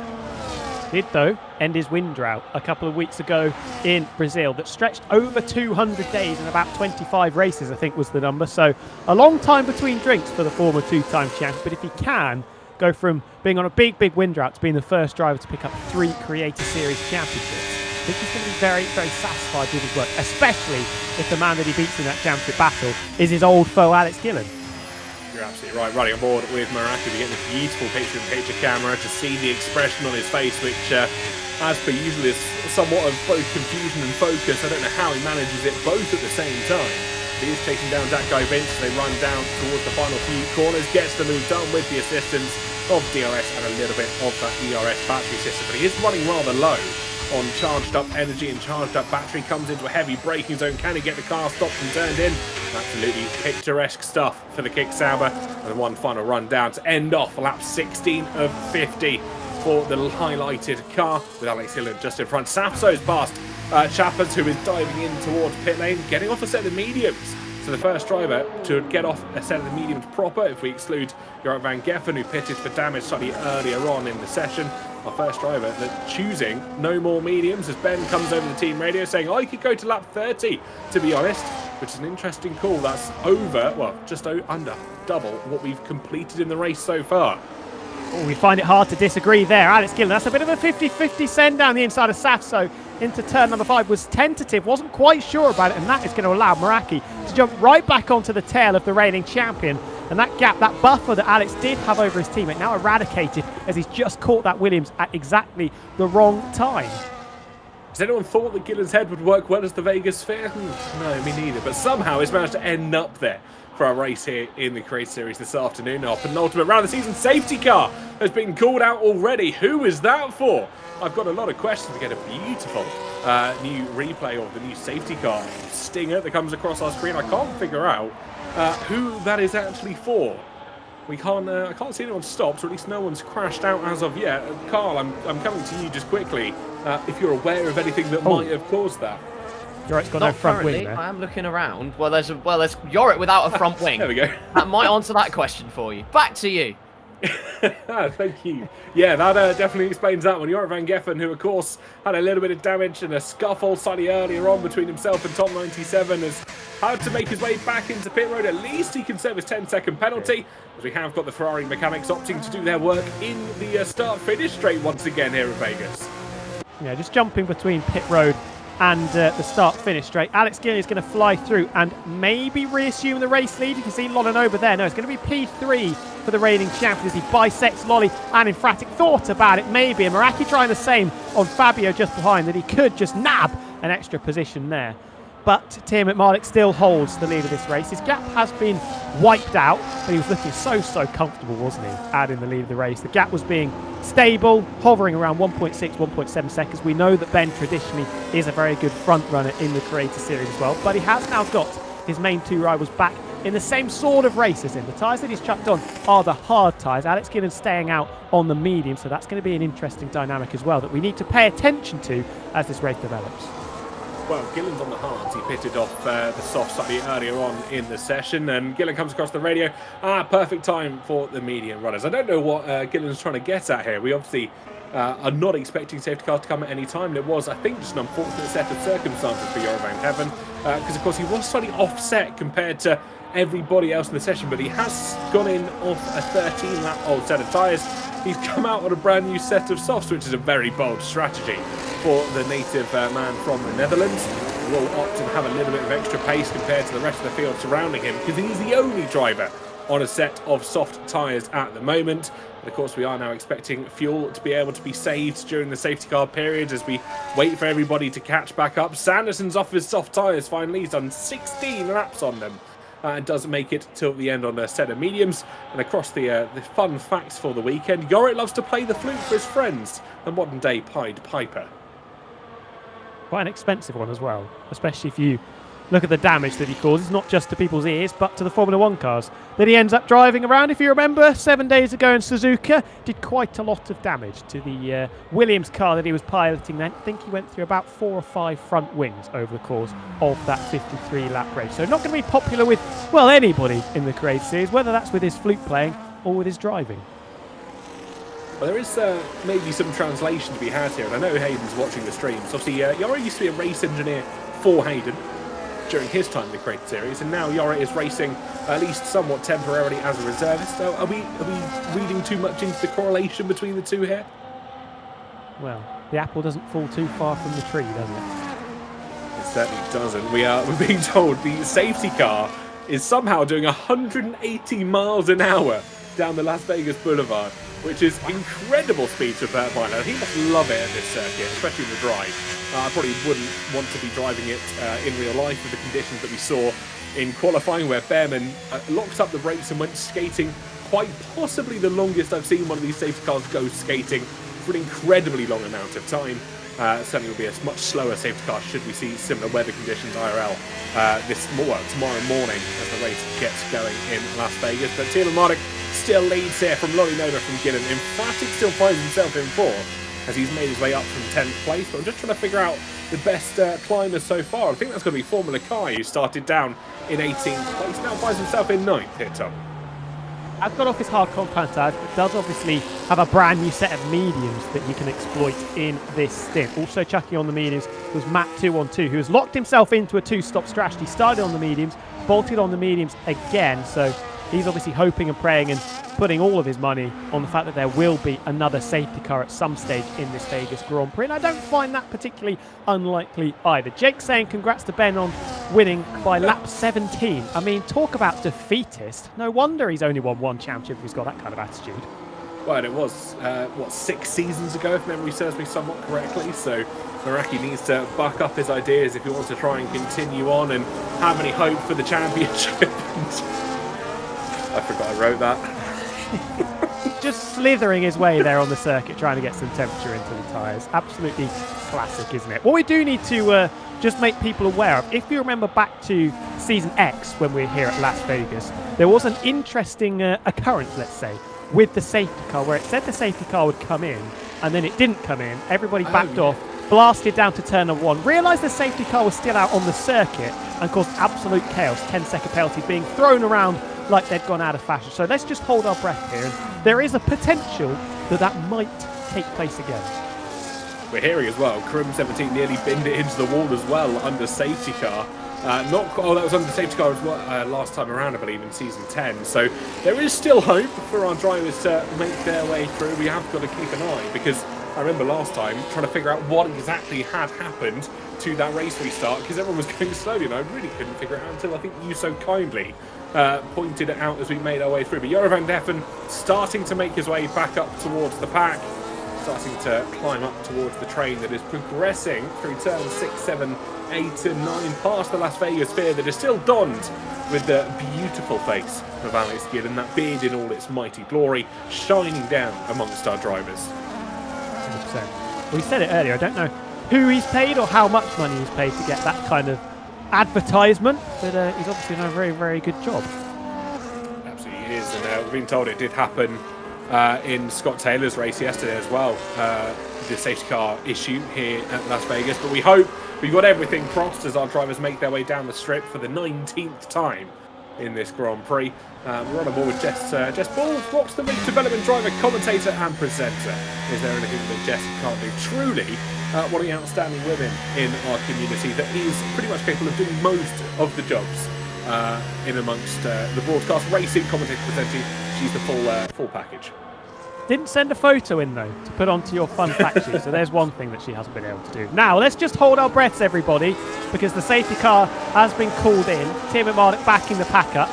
Speaker 2: Did, though, end his wind drought a couple of weeks ago in Brazil that stretched over 200 days and about 25 races, I think was the number. So a long time between drinks for the former 2-time champ. But if he can go from being on a big wind drought to being the first driver to pick up 3 Creator Series championships, I think he's going to be very, very satisfied with his work, especially if the man that he beats in that championship battle is his old foe, Alex Gillen.
Speaker 3: You're absolutely right. Running on board with Meraki, we get this beautiful picture-in-picture camera to see the expression on his face, which, as per usual, is somewhat of both confusion and focus. I don't know how he manages it both at the same time. He is chasing down that guy Vince. They run down towards the final few corners, gets the move done with the assistance of DRS and a little bit of that ERS battery system. But he is running rather low on charged up energy and charged up battery. Comes into a heavy braking zone. Can he get the car stopped and turned in? Absolutely picturesque stuff for the Kick Sauber. And one final run down to end off lap 16 of 50 for the highlighted car with Alex Gillen just in front. Sapso's past Chappers, who is diving in towards pit lane, getting off a set of mediums. So the first driver to get off a set of the mediums proper, if we exclude Jorrit van Geffen, who pitted for damage slightly earlier on in the session. Our first driver that choosing no more mediums as Ben comes over the team radio saying, I could go to lap 30, to be honest, which is an interesting call. That's over, well, just under double what we've completed in the race so far.
Speaker 2: Oh, we find it hard to disagree there. Alex Gillen, that's a bit of a 50-50 send down the inside of Sapso into turn number 5. Was tentative, wasn't quite sure about it, and that is going to allow Meraki to jump right back onto the tail of the reigning champion. And that gap, that buffer that Alex did have over his teammate, now eradicated as he's just caught that Williams at exactly the wrong time.
Speaker 3: Has anyone thought that Gillen's head would work well as the Vegas Sphere? No, me neither. But somehow it's managed to end up there for our race here in the Creator Series this afternoon. Our penultimate round of the season safety car has been called out already. Who is that for? I've got a lot of questions to get a beautiful new replay of the new safety car stinger that comes across our screen. I can't figure out who that is actually for. We can't. I can't see anyone stopped, or at least no one's crashed out as of yet. Carl, I'm coming to you just quickly. If you're aware of anything that might have caused that.
Speaker 2: Jorrit's got
Speaker 1: Not
Speaker 2: no front
Speaker 1: currently.
Speaker 2: wing there.
Speaker 1: I am looking around. Well, there's Jorrit without a front wing.
Speaker 3: There we go.
Speaker 1: That might answer that question for you. Back to you.
Speaker 3: Thank you. Yeah, that definitely explains that one. Jorrit van Geffen, who of course had a little bit of damage and a scuffle slightly earlier on between himself and Tom 97, has had to make his way back into pit road. At least he can serve his 10-second penalty, as we have got the Ferrari mechanics opting to do their work in the start-finish straight once again here in Vegas.
Speaker 2: Yeah, just jumping between pit road and the start-finish straight. Alex Gillen is going to fly through and maybe reassume the race lead. You can see Lollen over there. No, it's going to be P3 for the reigning champion as he bisects Lolly and Infratic. Thought about it maybe, and Meraki trying the same on Fabio just behind, that he could just nab an extra position there. But Tiamat Malik still holds the lead of this race. His gap has been wiped out, but he was looking so comfortable, wasn't he, out in the lead of the race. The gap was being stable, hovering around 1.6, 1.7 seconds. We know that Ben traditionally is a very good front runner in the Creator Series as well, but he has now got his main 2 rivals back in the same sort of race as him. The tyres that he's chucked on are the hard tyres. Alex Gillen staying out on the medium, so that's going to be an interesting dynamic as well that we need to pay attention to as this race develops.
Speaker 3: Well, Gillen's on the hards. He pitted off the soft slightly earlier on in the session, and Gillen comes across the radio. Perfect time for the medium runners. I don't know what Gillen's trying to get at here. We obviously are not expecting safety car to come at any time. And it was, I think, just an unfortunate set of circumstances for Jorrit van Geffen, because, of course, he was slightly offset compared to everybody else in the session, but he has gone in off a 13-lap old set of tyres. He's come out on a brand new set of softs, which is a very bold strategy for the native man from the Netherlands. He will opt to have a little bit of extra pace compared to the rest of the field surrounding him, because he's the only driver on a set of soft tyres at the moment. And of course, we are now expecting fuel to be able to be saved during the safety car period as we wait for everybody to catch back up. Sanderson's off his soft tyres finally. He's done 16 laps on them. And doesn't make it till the end on a set of mediums. And across the fun facts for the weekend, Yorick loves to play the flute for his friends, a modern-day Pied Piper.
Speaker 2: Quite an expensive one as well, especially if you look at the damage that he causes, not just to people's ears, but to the Formula 1 cars that he ends up driving around. If you remember, 7 days ago in Suzuka, did quite a lot of damage to the Williams car that he was piloting then. I think he went through about 4 or 5 front wings over the course of that 53-lap race. So not going to be popular with, well, anybody in the Craig series, whether that's with his flute playing or with his driving.
Speaker 3: Well, there is maybe some translation to be had here, and I know Hayden's watching the streams. Obviously, Yorick used to be a race engineer for Hayden during his time in the Craig series, and now Yorick is racing at least somewhat temporarily as a reservist. So are we reading too much into the correlation between the two here?
Speaker 2: Well, the apple doesn't fall too far from the tree, does it?
Speaker 3: It certainly doesn't. We're being told the safety car is somehow doing 180 miles an hour down the Las Vegas Boulevard, which is incredible speed for Burt Byner. He must love it at this circuit, especially the drive. I probably wouldn't want to be driving it in real life with the conditions that we saw in qualifying, where Behrman locked up the brakes and went skating, quite possibly the longest I've seen one of these safety cars go skating for an incredibly long amount of time. Certainly will be a much slower safety car should we see similar weather conditions IRL tomorrow morning as the race gets going in Las Vegas. But Timo Marduk still leads here from Lolly Noda from Gillen. Emphatic still finds himself in 4 as he's made his way up from 10th place. But I'm just trying to figure out the best climbers so far. I think that's going to be Formula Kai, who started down in 18th place, now finds himself in 9th here, Tom.
Speaker 2: Has got off his hard compound tires, but does obviously have a brand new set of mediums that you can exploit in this stint. Also chucking on the mediums was Matt 212, who has locked himself into a 2-stop strategy. Started on the mediums, bolted on the mediums again, so he's obviously hoping and praying and putting all of his money on the fact that there will be another safety car at some stage in this Vegas Grand Prix, and I don't find that particularly unlikely either. Jake saying congrats to Ben on winning by lap 17. I mean, talk about defeatist. No wonder he's only won 1 championship if he's got that kind of attitude.
Speaker 3: Well, and it was, 6 seasons ago, if memory serves me somewhat correctly, so Meraki needs to buck up his ideas if he wants to try and continue on and have any hope for the championship. I forgot I wrote that.
Speaker 2: Just slithering his way there on the circuit, trying to get some temperature into the tyres. Absolutely classic, isn't it? What we do need to just make people aware of, if you remember back to Season X when we were here at Las Vegas, there was an interesting occurrence, let's say, with the safety car, where it said the safety car would come in, and then it didn't come in. Everybody backed off, blasted down to turn number 1, realised the safety car was still out on the circuit, and caused absolute chaos. 10-second penalties being thrown around like they'd gone out of fashion. So let's just hold our breath here. And there is a potential that might take place again.
Speaker 3: We're hearing as well, Karim 17 nearly binned it into the wall as well under safety car. That was under safety car as well, last time around, I believe, in Season 10. So there is still hope for our drivers to make their way through. We have got to keep an eye, because I remember last time trying to figure out what exactly had happened to that race restart, because everyone was going slowly, and I really couldn't figure it out until I think you so kindly pointed it out as we made our way through. But Joro van Deffen starting to make his way back up towards the pack, starting to climb up towards the train that is progressing through turns 6, 7, 8 and 9 past the Las Vegas Sphere that is still donned with the beautiful face of Alex Gillen, that beard in all its mighty glory shining down amongst our drivers.
Speaker 2: 100%. We said it earlier, I don't know who he's paid or how much money he's paid to get that kind of advertisement, but he's obviously done a very, very good job.
Speaker 3: Absolutely he is, and we've been told it did happen in Scott Taylor's race yesterday as well, the safety car issue here at Las Vegas, but we hope we've got everything crossed as our drivers make their way down the strip for the 19th time in this Grand Prix. We're on board with Jess Ball, Rock's the Rig Development driver, commentator and presenter. Is there anything that Jess can't do? Truly one of the outstanding women in our community that is pretty much capable of doing most of the jobs in amongst the broadcast, racing, commentator, presenting. She's the full package.
Speaker 2: Didn't send a photo in, though, to put onto your fun fact sheet, so there's one thing that she hasn't been able to do. Now, let's just hold our breaths, everybody, because the safety car has been called in. Timo Marduk backing the pack up.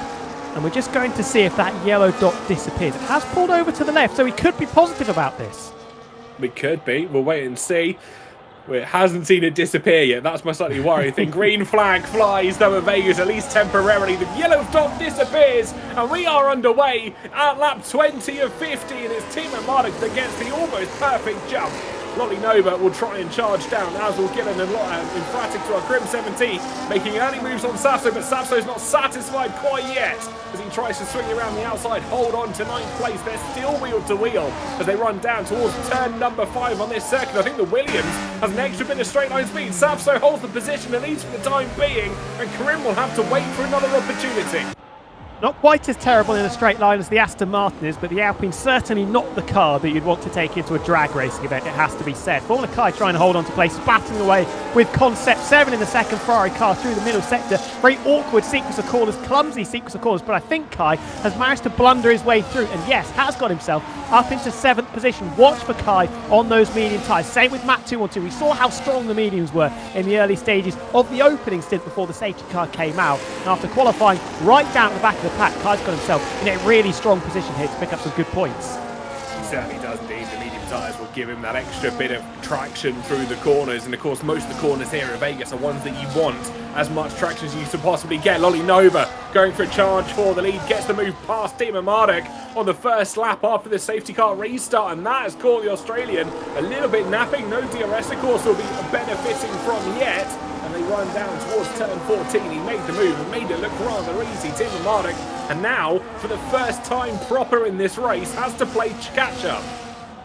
Speaker 2: And we're just going to see if that yellow dot disappears. It has pulled over to the left, so we could be positive about this.
Speaker 3: We could be. We'll wait and see. It hasn't seen it disappear yet. That's my slightly worrying thing. Green flag flies, though, at Vegas, at least temporarily. The yellow dot disappears, and we are underway at lap 20 of 50, and it's Timo Marduk that gets the almost perfect jump. Lolly Nova will try and charge down, as will Gillen and Infratic to our Crim 17, making early moves on Sapso, but Sapso's not satisfied quite yet as he tries to swing around the outside, hold on to 9th place. They're still wheel to wheel as they run down towards turn number 5 on this circuit. I think the Williams has an extra bit of straight line speed. Sapso holds the position, at least for the time being, and Karim will have to wait for another opportunity.
Speaker 2: Not quite as terrible in a straight line as the Aston Martin is, but the Alpine certainly not the car that you'd want to take into a drag racing event, it has to be said. Formula Kai trying to hold on to place, battling away with Concept 7 in the second Ferrari car through the middle sector. Very awkward sequence of corners, clumsy sequence of corners, but I think Kai has managed to blunder his way through, and yes, has got himself up into 7th position. Watch for Kai on those medium tyres. Same with Matt 212. We saw how strong the mediums were in the early stages of the opening stint before the safety car came out. And after qualifying right down at the back of the pack, Kai's got himself in a really strong position here to pick up some good points.
Speaker 3: He certainly does indeed. The medium tyres will give him that extra bit of traction through the corners, and of course most of the corners here at Vegas are ones that you want as much traction as you can possibly get. Lolly Nova going for a charge for the lead, gets the move past Timo Marduk on the first lap after the safety car restart, and that has caught the Australian a little bit napping. No DRS of course will be benefiting from yet, and they run down towards turn 14. He made the move and made it look rather easy, Timo Marduk, and now for the first time proper in this race has to play catch up.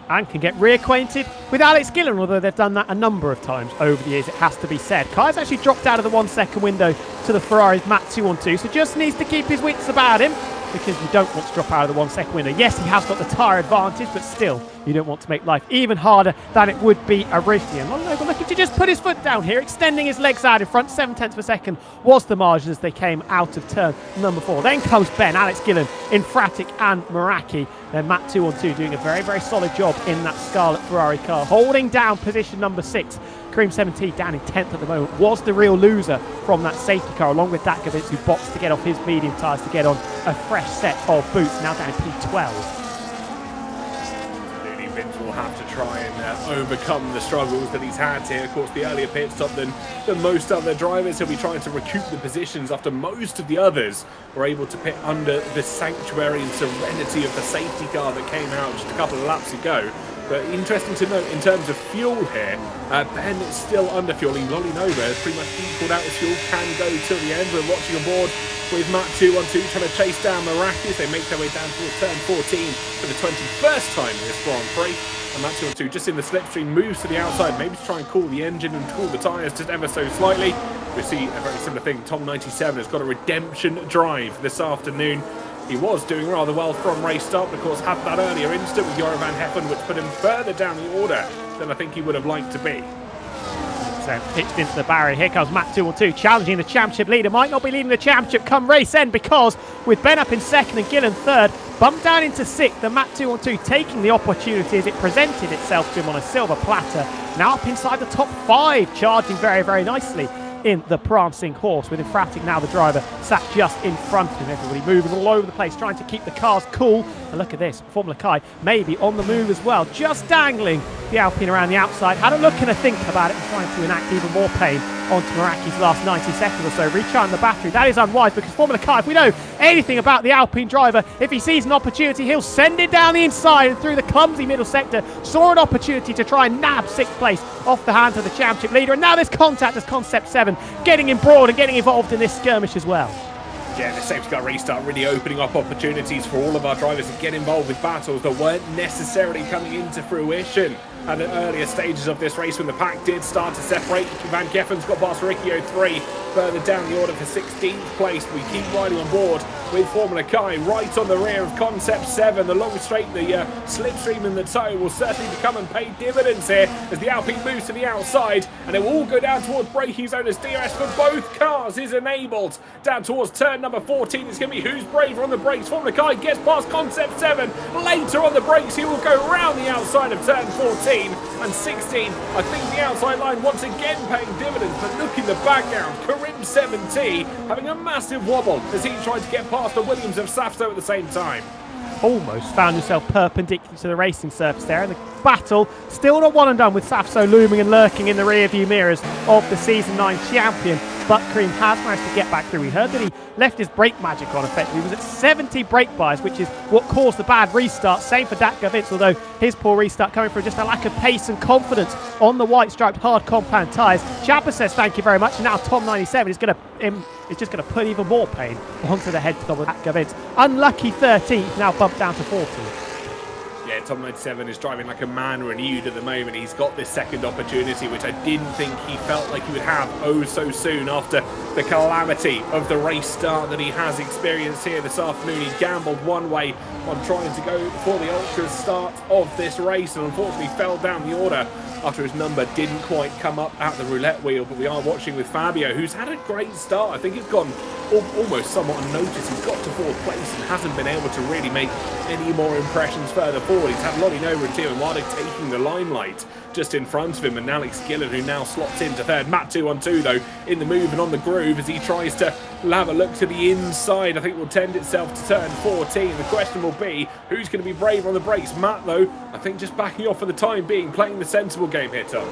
Speaker 2: And can get reacquainted with Alex Gillen, although they've done that a number of times over the years, it has to be said. Kai's actually dropped out of the 1 second window to the Ferrari's Matt 212, so just needs to keep his wits about him, because you don't want to drop out of the 1 second window. Yes, he has got the tyre advantage, but still, you don't want to make life even harder than it would be originally. And Lolly Nova looking to just put his foot down here, extending his legs out in front. 7/10 of a second was the margin as they came out of turn number 4. Then comes Ben, Alex Gillen, Infratic and Meraki. Then Matt 212 doing a very, very solid job in that Scarlet Ferrari car, holding down position number 6. Karim 17 down in 10th at the moment, was the real loser from that safety car, along with Dakovic, who boxed to get off his medium tyres to get on a fresh set of boots, now down in P12.
Speaker 3: Vince will have to try and overcome the struggles that he's had here. Of course, the earlier pit stop than most other drivers. He'll be trying to recoup the positions after most of the others were able to pit under the sanctuary and serenity of the safety car that came out just a couple of laps ago. But interesting to note in terms of fuel here, Ben is still under fueling. Lolly Nova has pretty much equalled out his fuel, can go till the end. We're watching on board with Matt 212 trying to chase down Marakis. They make their way down towards turn 14 for the 21st time in this Grand Prix. And Matt 212 just in the slipstream moves to the outside, maybe to try and cool the engine and cool the tyres just ever so slightly. We see a very similar thing. Tom 97 has got a redemption drive this afternoon. He was doing rather well from race start, but of course had that earlier incident with Joran van Heffen, which put him further down the order than I think he would have liked to be.
Speaker 2: So pitched into the barrier. Here comes Matt 212 challenging the championship leader. Might not be leading the championship come race end, because with Ben up in 2nd and Gillen 3rd, bumped down into 6th, and Matt 212 taking the opportunity as it presented itself to him on a silver platter. Now up inside the top 5, charging very, very nicely in the prancing horse, with Infratic now the driver sat just in front of him. Everybody moving all over the place, trying to keep the cars cool. And look at this, Formula Kai maybe on the move as well, just dangling the Alpine around the outside. Had a look and a think about it and trying to enact even more pain onto Maraki's last 90 seconds or so, recharging the battery. That is unwise, because Formula Kai, if we know anything about the Alpine driver, if he sees an opportunity, he'll send it down the inside and through the clumsy middle sector. Saw an opportunity to try and nab 6th place off the hands of the championship leader, and now there's contact as Concept 7 getting in broad and getting involved in this skirmish as well.
Speaker 3: Yeah, the safety car restart really opening up opportunities for all of our drivers to get involved with battles that weren't necessarily coming into fruition at the earlier stages of this race when the pack did start to separate. Van Geffen's got past Ricciardo 3 further down the order for 16th place. We keep riding on board with Formula Kai right on the rear of Concept 7. The long straight, the slipstream and the toe will certainly become and pay dividends here as the Alpine moves to the outside, and it will all go down towards braking zone as DRS for both cars is enabled. Down towards turn number 14, it's going to be who's braver on the brakes. Formula Kai gets past Concept 7. Later on the brakes, he will go round the outside of turn 14 and 16. I think the outside line once again paying dividends, but look in the background, Karim 7T having a massive wobble as he tried to get past past the Williams of Safso at the same time.
Speaker 2: Almost found himself perpendicular to the racing surface there, and the battle still not one and done, with Safso looming and lurking in the rear view mirrors of the Season 9 champion. But Kareem has managed to get back through. We heard that he left his brake magic on effectively. He was at 70 brake buys, which is what caused the bad restart. Same for Datka Vince, although his poor restart coming from just a lack of pace and confidence on the white striped hard compound tyres. Chapa says thank you very much. And now Tom97 is just going to put even more pain onto the head top of Datka Vince. Unlucky 13th, now bumped down to 14th.
Speaker 3: Yeah, Tom97 is driving like a man renewed at the moment. He's got this second opportunity, which I didn't think he felt like he would have oh so soon after the calamity of the race start that he has experienced here this afternoon. He gambled one way on trying to go for the ultra start of this race and unfortunately fell down the order after his number didn't quite come up at the roulette wheel. But we are watching with Fabio, who's had a great start. I think he's gone almost somewhat unnoticed. He's got to fourth place and hasn't been able to really make any more impressions further forward. He's had Lottie Nova and Tio Mardik taking the limelight just in front of him, and Alex Gillen, who now slots into third. Matt 2-on-2 though in the move and on the groove as he tries to have a look to the inside. I think will tend itself to turn 14. The question will be who's going to be brave on the brakes. Matt though, I think just backing off for the time being, playing the sensible game here, Tom.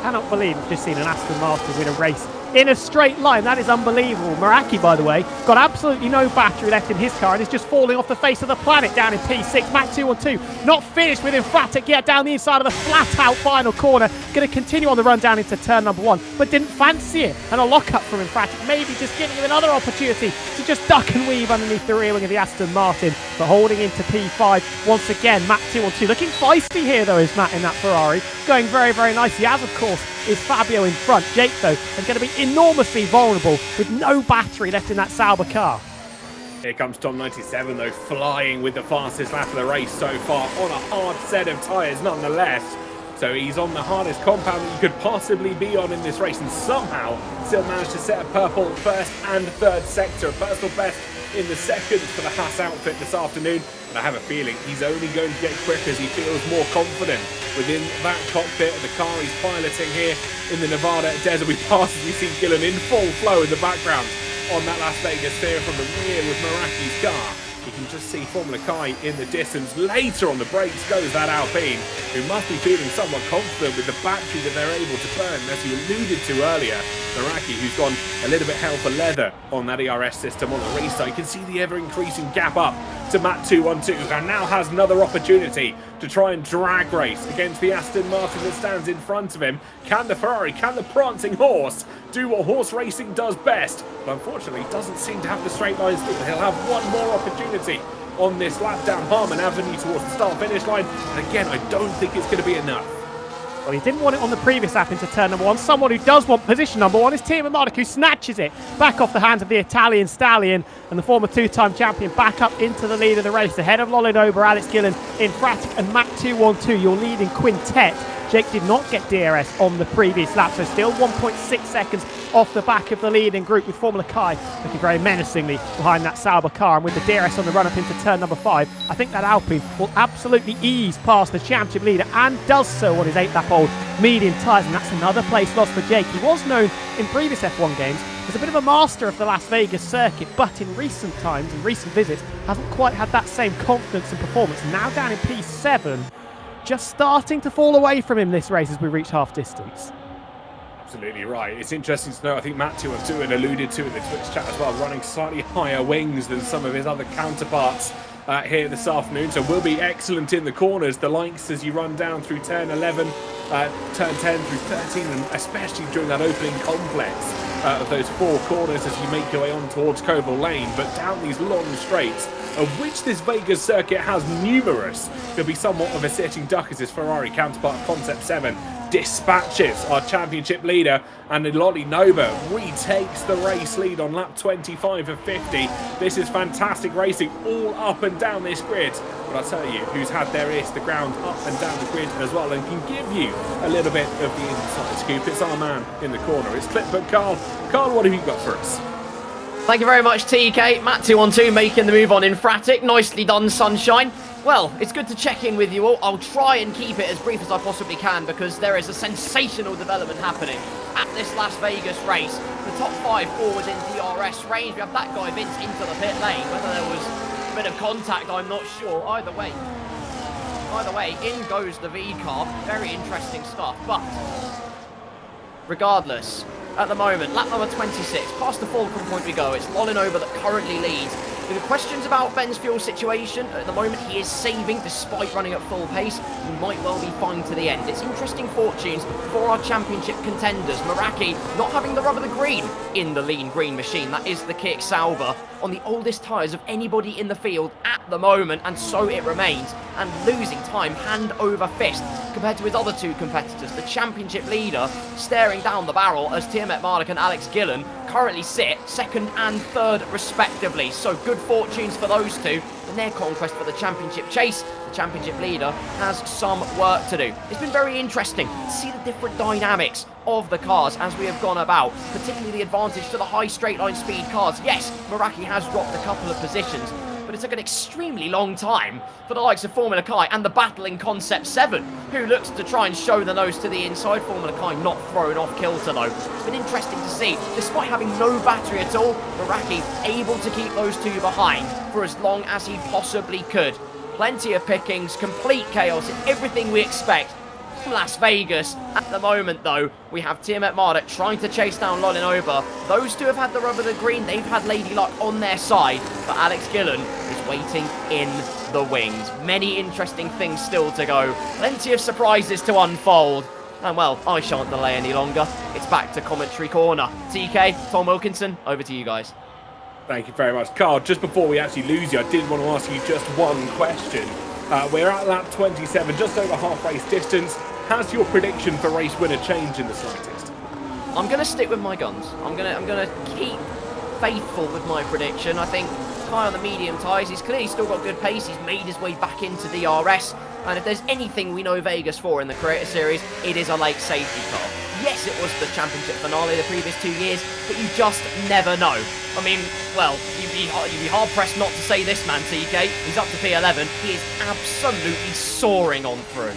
Speaker 2: Cannot believe we've just seen an Aston Martin win a race in a straight line. That is unbelievable. Meraki, by the way, got absolutely no battery left in his car and is just falling off the face of the planet down in P6. Mac 2-on-2, not finished with emphatic yet down the inside of the flat-out final corner. Going to continue on the run down into turn number 1, but didn't fancy it. And a lock-up from emphatic, maybe just giving him another opportunity to just duck and weave underneath the rear wing of the Aston Martin. But holding into P5 once again. Mac 2-on-2, looking feisty here though is Matt in that Ferrari. Going very, very nicely, as of course is Fabio in front. Jake though is going to be enormously vulnerable with no battery left in that Sauber car.
Speaker 3: Here comes Tom97 though, flying with the fastest lap of the race so far on a hard set of tyres nonetheless. So he's on the hardest compound that you could possibly be on in this race and somehow still managed to set a purple first and third sector. A personal best in the second for the Haas outfit this afternoon. And I have a feeling he's only going to get quicker as he feels more confident within that cockpit of the car he's piloting here in the Nevada desert. We pass as we see Gillen in full flow in the background on that Las Vegas steer from the rear with Meraki's car. You can just see Formula Kai in the distance. Later on the brakes goes that Alpine, who must be feeling somewhat confident with the battery that they're able to burn, as you alluded to earlier. Meraki, who's gone a little bit hell for leather on that ERS system on the restart. You can see the ever-increasing gap up to Matt 2-on-2, and now has another opportunity to try and drag race against the Aston Martin that stands in front of him. Can the Ferrari, can the prancing horse do what horse racing does best? But unfortunately, doesn't seem to have the straight line speed. He'll have one more opportunity on this lap down Harmon Avenue towards the start-finish line. And again, I don't think it's going to be enough.
Speaker 2: Well, he didn't want it on the previous lap into turn number 1. Someone who does want position number 1 is Timo Mardik, who snatches it back off the hands of the Italian stallion, and the former two-time champion back up into the lead of the race ahead of Lolin Ober, Alex Gillen, Infratic and Mac 2-on-2, your leading quintet. Jake did not get DRS on the previous lap, so still 1.6 seconds off the back of the leading group, with Formula Kai looking very menacingly behind that Sauber car. And with the DRS on the run-up into turn number 5, I think that Alpine will absolutely ease past the championship leader, and does so on his 8-lap-old medium tyres. And that's another place lost for Jake. He was known in previous F1 games as a bit of a master of the Las Vegas circuit, but in recent times, in recent visits, hasn't quite had that same confidence and performance. Now down in P7, just starting to fall away from him this race as we reach half distance.
Speaker 3: Absolutely right. It's interesting to know, I think Matt 2-on-2 had alluded to in the Twitch chat as well, running slightly higher wings than some of his other counterparts here this afternoon. So will be excellent in the corners, the likes as you run down through turn 11, turn 10 through 13, and especially during that opening complex of those 4 corners as you make your way on towards Koval Lane. But down these long straights, of which this Vegas circuit has numerous, could be somewhat of a sitting duck as his Ferrari counterpart Concept 7 dispatches our championship leader, and Lolly Nova retakes the race lead on lap 25 of 50. This is fantastic racing all up and down this grid. But I'll tell you who's had their ear to the ground up and down the grid as well, and can give you a little bit of the inside scoop. It's our man in the corner. It's Clipbook Carl. Carl, what have you got for us?
Speaker 1: Thank you very much, TK. Matt 2-on-2 making the move on Infratic. Nicely done, Sunshine. Well, it's good to check in with you all. I'll try and keep it as brief as I possibly can because there is a sensational development happening at this Las Vegas race. The top 5 all within DRS range. We have that guy Vince into the pit lane. Whether there was a bit of contact, I'm not sure. Either way, in goes the V car. Very interesting stuff. But regardless, at the moment, lap number 26, past the Fulcrum point we go. It's Lolinover that currently leads. With the questions about Ben's fuel situation, at the moment he is saving despite running at full pace. He might well be fine to the end. It's interesting fortunes for our championship contenders. Meraki not having the rub of the green in the lean green machine. That is the Kick Sauber on the oldest tyres of anybody in the field at the moment, and so it remains. And losing time hand over fist compared to his other 2 competitors. The championship leader staring down the barrel as Tiamat Marduk and Alex Gillen currently sit 2nd and 3rd respectively. So good fortunes for those 2 in their conquest for the championship chase. The championship leader has some work to do. It's been very interesting to see the different dynamics of the cars as we have gone about, particularly the advantage to the high straight line speed cars. Yes, Meraki has dropped a couple of positions, but it took an extremely long time for the likes of Formula Kai and the battling Concept 7, who looks to try and show the nose to the inside. Formula Kai not thrown off kilter though. It's been interesting to see, despite having no battery at all, Meraki able to keep those 2 behind for as long as he possibly could. Plenty of pickings, complete chaos, and everything we expect from Las Vegas. At the moment though, we have Tiamat Marduk trying to chase down Lolinover. Those 2 have had the rub of the green, they've had Lady Luck on their side, but Alex Gillen is waiting in the wings. Many interesting things still to go, plenty of surprises to unfold. And well, I shan't delay any longer. It's back to commentary corner. TK, Tom Wilkinson, over to you guys.
Speaker 3: Thank you very much. Carl, just before we actually lose you, I did want to ask you just one question. We're at lap 27, just over half race distance. Has your prediction for race winner changed in the slightest?
Speaker 1: I'm going to stick with my guns. I'm going to keep faithful with my prediction. I think Kai on the medium tyres, he's clearly still got good pace. He's made his way back into DRS. And if there's anything we know Vegas for in the Creator Series, it is a late safety car. Yes, it was the championship finale the previous 2 years, but you just never know. I mean, well, you'd be hard-pressed not to say this man, TK. He's up to P11. He is absolutely soaring on through.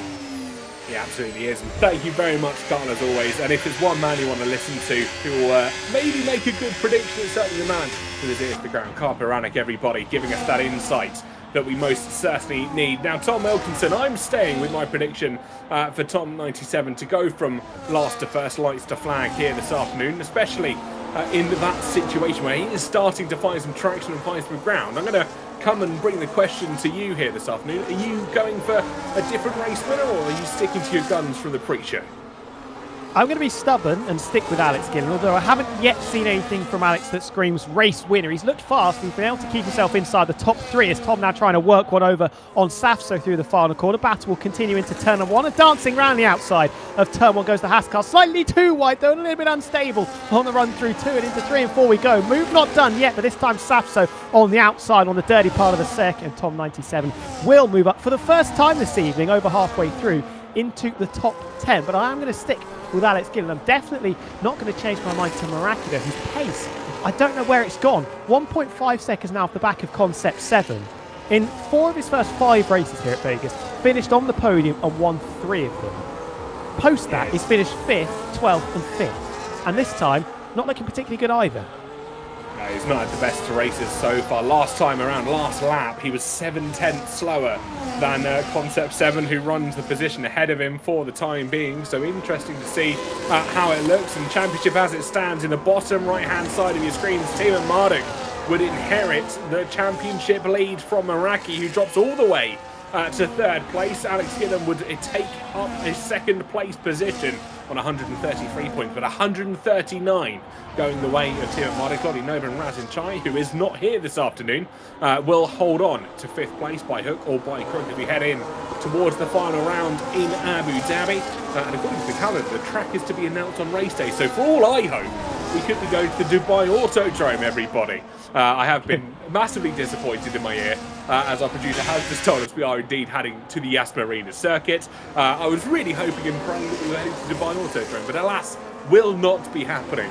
Speaker 3: He absolutely is. And thank you very much, Carl, as always. And if there's one man you want to listen to who will maybe make a good prediction, it's certainly the man who is here to the ground. Carl Baranek, everybody, giving us that insight that we most certainly need. Now, Tom Wilkinson, I'm staying with my prediction for Tom 97 to go from last to first, lights to flag here this afternoon, especially in that situation where he is starting to find some traction and find some ground. I'm going to come and bring the question to you here this afternoon. Are you going for a different race winner, or are you sticking to your guns from the pre-show?
Speaker 2: I'm going to be stubborn and stick with Alex Gillen, although I haven't yet seen anything from Alex that screams race winner. He's looked fast. He's been able to keep himself inside the top 3 as Tom now trying to work one over on Safso through the final corner. Battle will continue into turn 1 and dancing around the outside of turn 1 goes the Haskell. Slightly too wide though, a little bit unstable on the run through 2 and into 3 and 4 we go. Move not done yet, but this time Safso on the outside on the dirty part of the circuit, and Tom 97 will move up for the first time this evening over halfway through into the top 10. But I am going to stick with Alex Gillen. I'm definitely not going to change my mind to Meraki, whose pace, I don't know where it's gone. 1.5 seconds now off the back of Concept 7. In 4 of his first 5 races here at Vegas, finished on the podium and won 3 of them. Post that, he's finished 5th, 12th and 5th. And this time, not looking particularly good either.
Speaker 3: No, he's not had the best races so far. Last time around, last lap, he was 7/10 slower than Concept 7, who runs the position ahead of him for the time being. So interesting to see how it looks. And championship as it stands, in the bottom right-hand side of your screen, Tiamat Marduk would inherit the championship lead from Meraki, who drops all the way to 3rd place. Alex Gillen would take up a 2nd place position on 133 points, but 139 going the way of Tiamat Marduk. Lottie Nova and Razin Chai, who is not here this afternoon, will hold on to 5th place by hook or by crook as we head in towards the final round in Abu Dhabi. And according to the calendar, the track is to be announced on race day. So for all I hope, we could be going to the Dubai Autodrome, everybody. I have been massively disappointed in my ear, as our producer has just told us we are indeed heading to the Yas Marina circuit. I was really hoping and praying that we were heading to Dubai Autodrome, but alas, will not be happening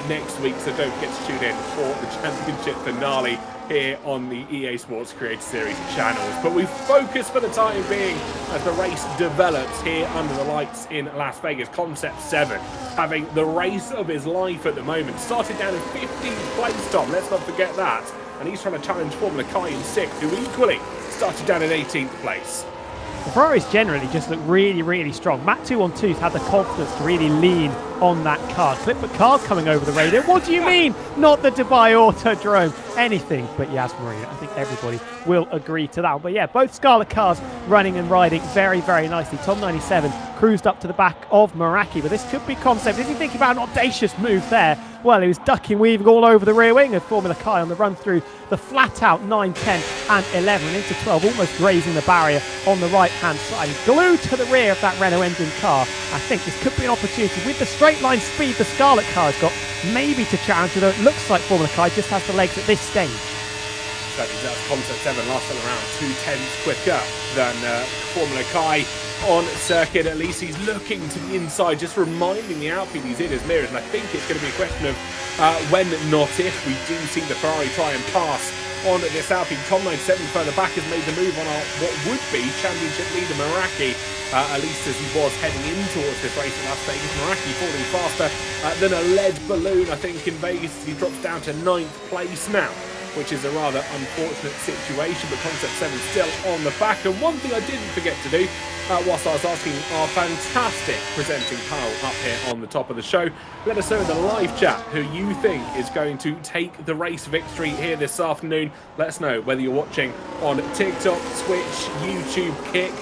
Speaker 3: next week, so don't forget to tune in for the championship finale here on the EA Sports Creator Series channels. But we focus for the time being as the race develops here under the lights in Las Vegas. Concept 7 having the race of his life at the moment. Started down in 15th place, Tom, let's not forget that. And he's trying to challenge Formula Kai in 6th, who equally started down in 18th place.
Speaker 2: The Ferraris generally just look really, really strong. Matt 212 had the confidence to really lean on that car. Clip but cars coming over the radio. What do you mean? Not the Dubai Autodrome. Anything but Yas Marina. I think everybody will agree to that. But yeah, both Scarlet cars running and riding very, very nicely. Tom 97 cruised up to the back of Meraki, but this could be Concept. Is he thinking about an audacious move there? Well, he was ducking, weaving all over the rear wing of Formula Kai on the run through the flat out 9, 10 and 11 into 12, almost grazing the barrier on the right hand side. He's glued to the rear of that Renault engine car. I think this could be an opportunity with the straight line speed the Scarlet car has got, maybe to challenge, although it looks like Formula Kai just has the legs at this stage.
Speaker 3: That's Concept 7 last time around 2/10 quicker than Formula Kai on circuit. At least he's looking to the inside, just reminding the Alpine he's in his mirrors. And I think it's going to be a question of when, not if, we do see the Ferrari try and pass on this Alpine. Tom 97 further back has made the move on what would be championship leader Meraki, at least as he was heading in towards this race in Las Vegas. Meraki falling faster than a lead balloon, I think, in Vegas. He drops down to 9th place now, which is a rather unfortunate situation, but Concept 7 still on the back. And one thing I didn't forget to do, whilst I was asking our fantastic presenting panel up here on the top of the show, let us know in the live chat who you think is going to take the race victory here this afternoon. Let us know whether you're watching on TikTok, Twitch, YouTube, Kick,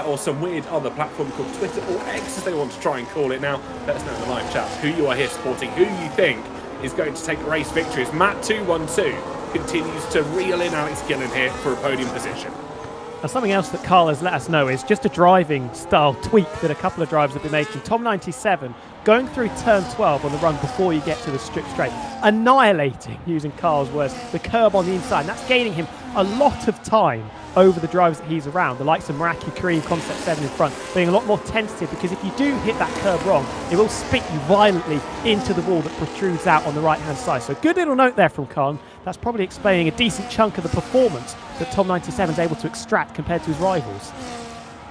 Speaker 3: or some weird other platform called Twitter or X, as they want to try and call it now. Let us know in the live chat who you are here supporting, who you think is going to take the race victory, as Matt212 continues to reel in Alex Gillen here for a podium position.
Speaker 2: Now, something else that Carl has let us know is just a driving style tweak that a couple of drivers have been making. Tom 97 going through turn 12 on the run before you get to the strip straight, annihilating, using Carl's words, the curb on the inside. And that's gaining him a lot of time over the drivers that he's around, the likes of Meraki, Kareem, Concept 7 in front, being a lot more tentative, because if you do hit that curb wrong, it will spit you violently into the wall that protrudes out on the right-hand side. So good little note there from Khan. That's probably explaining a decent chunk of the performance that Tom 97 is able to extract compared to his rivals.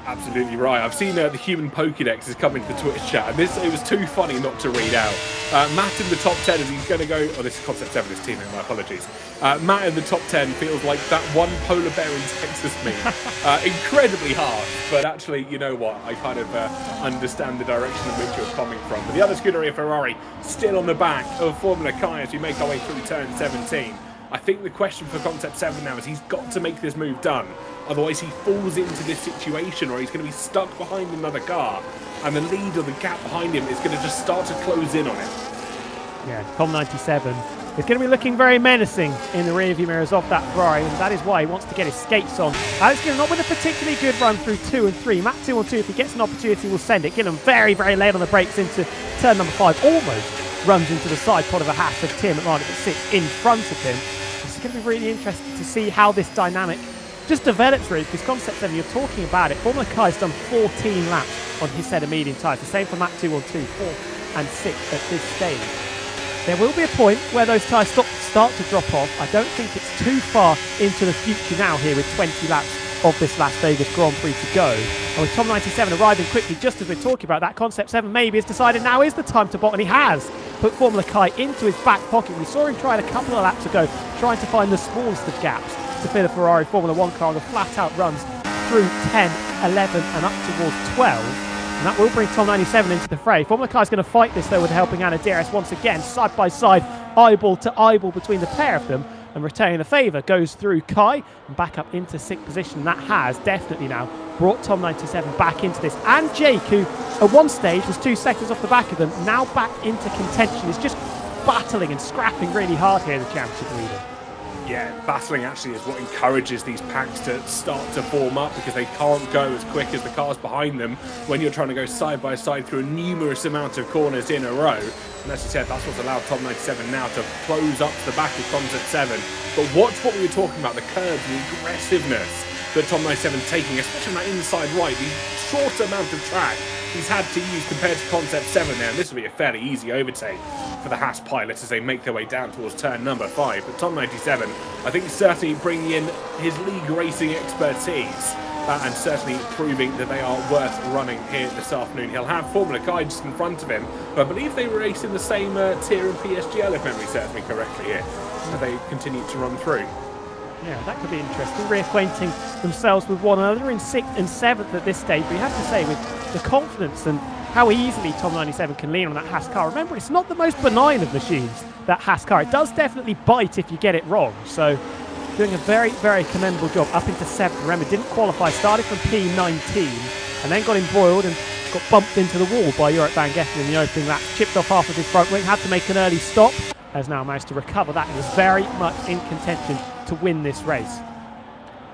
Speaker 3: Absolutely right. I've seen the human Pokédex has come into the Twitch chat, and it was too funny not to read out. Matt in the top 10, as he's going to go... Oh, this is Concept 7, his teammate, my apologies. Matt in the top 10 feels like that one polar bear in Texas meme. Incredibly harsh, but actually, you know what? I kind of understand the direction in which you're coming from. But the other Scuderia Ferrari still on the back of Formula Kai as we make our way through turn 17. I think the question for Concept 7 now is he's got to make this move done. Otherwise he falls into this situation or he's going to be stuck behind another car, and the lead or the gap behind him is going to just start to close in on him.
Speaker 2: Yeah, Tom 97 is going to be looking very menacing in the rearview mirrors of that Ferrari, and that is why he wants to get his skates on. Alex Gillen not with a particularly good run through 2 and 3. Matt 2-on-2, if he gets an opportunity, will send it. Gillen very, very late on the brakes into turn number 5, almost runs into the side pod of a Haas of Tim McMahon that sits in front of him. It's going to be really interesting to see how this dynamic just develops, really, because Concept 7, you're talking about it. Formula Kai has done 14 laps on his set of medium tyres. The same for Matt 2-on-2, 4 and 6 at this stage. There will be a point where those tyres start to drop off. I don't think it's too far into the future now here with 20 laps of this Las Vegas Grand Prix to go. And with Tom 97 arriving quickly, just as we're talking about that, Concept 7 maybe has decided now is the time to bottom, and he has put Formula Kai into his back pocket. We saw him try it a couple of laps ago, trying to find the smallest of gaps to fit a Ferrari Formula 1 car on the flat-out runs through 10, 11 and up towards 12. And that will bring Tom 97 into the fray. Formula Kai is going to fight this, though, with helping Ana Diaz once again, side by side, eyeball to eyeball between the pair of them. And retaining the favour goes through Kai and back up into 6th position. That has definitely now brought Tom 97 back into this. And Jake, who at one stage was 2 seconds off the back of them, now back into contention, is just battling and scrapping really hard here, the championship leader.
Speaker 3: Yeah, battling actually is what encourages these packs to start to form up, because they can't go as quick as the cars behind them when you're trying to go side by side through a numerous amount of corners in a row. And as you said, that's what's allowed Tom 97 now to close up to the back of Concept 7. But watch what we were talking about, the curves, the aggressiveness that Tom 97 taking, especially on that inside right, the short amount of track he's had to use compared to Concept 7 there. And this will be a fairly easy overtake for the Haas pilots as they make their way down towards turn number 5. But Tom 97, I think, certainly bringing in his league racing expertise and certainly proving that they are worth running here this afternoon. He'll have Formula Kai just in front of him, but I believe they race in the same tier in PSGL, if memory serves me correctly here. So they continue to run through.
Speaker 2: Yeah, that could be interesting. Reacquainting themselves with one another in 6th and 7th at this stage. We have to say, with the confidence and how easily Tom 97 can lean on that Haas car. Remember, it's not the most benign of machines, that Haas car. It does definitely bite if you get it wrong. So, doing a very, very commendable job up into 7th. Remember, didn't qualify, started from P19 and then got embroiled and got bumped into the wall by Jorik van Geffen in the opening lap. Chipped off half of his front wing, had to make an early stop. Has now managed to recover that and is very much in contention to win this race.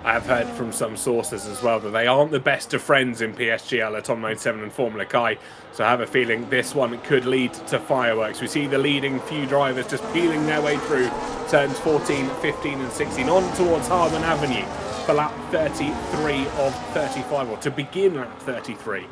Speaker 3: I have heard from some sources as well that they aren't the best of friends in PSGL at Tom 97 and Formula Kai, so I have a feeling this one could lead to fireworks. We see the leading few drivers just peeling their way through turns 14, 15 and 16 on towards Harman Avenue for lap 33 of 35, or to begin lap 33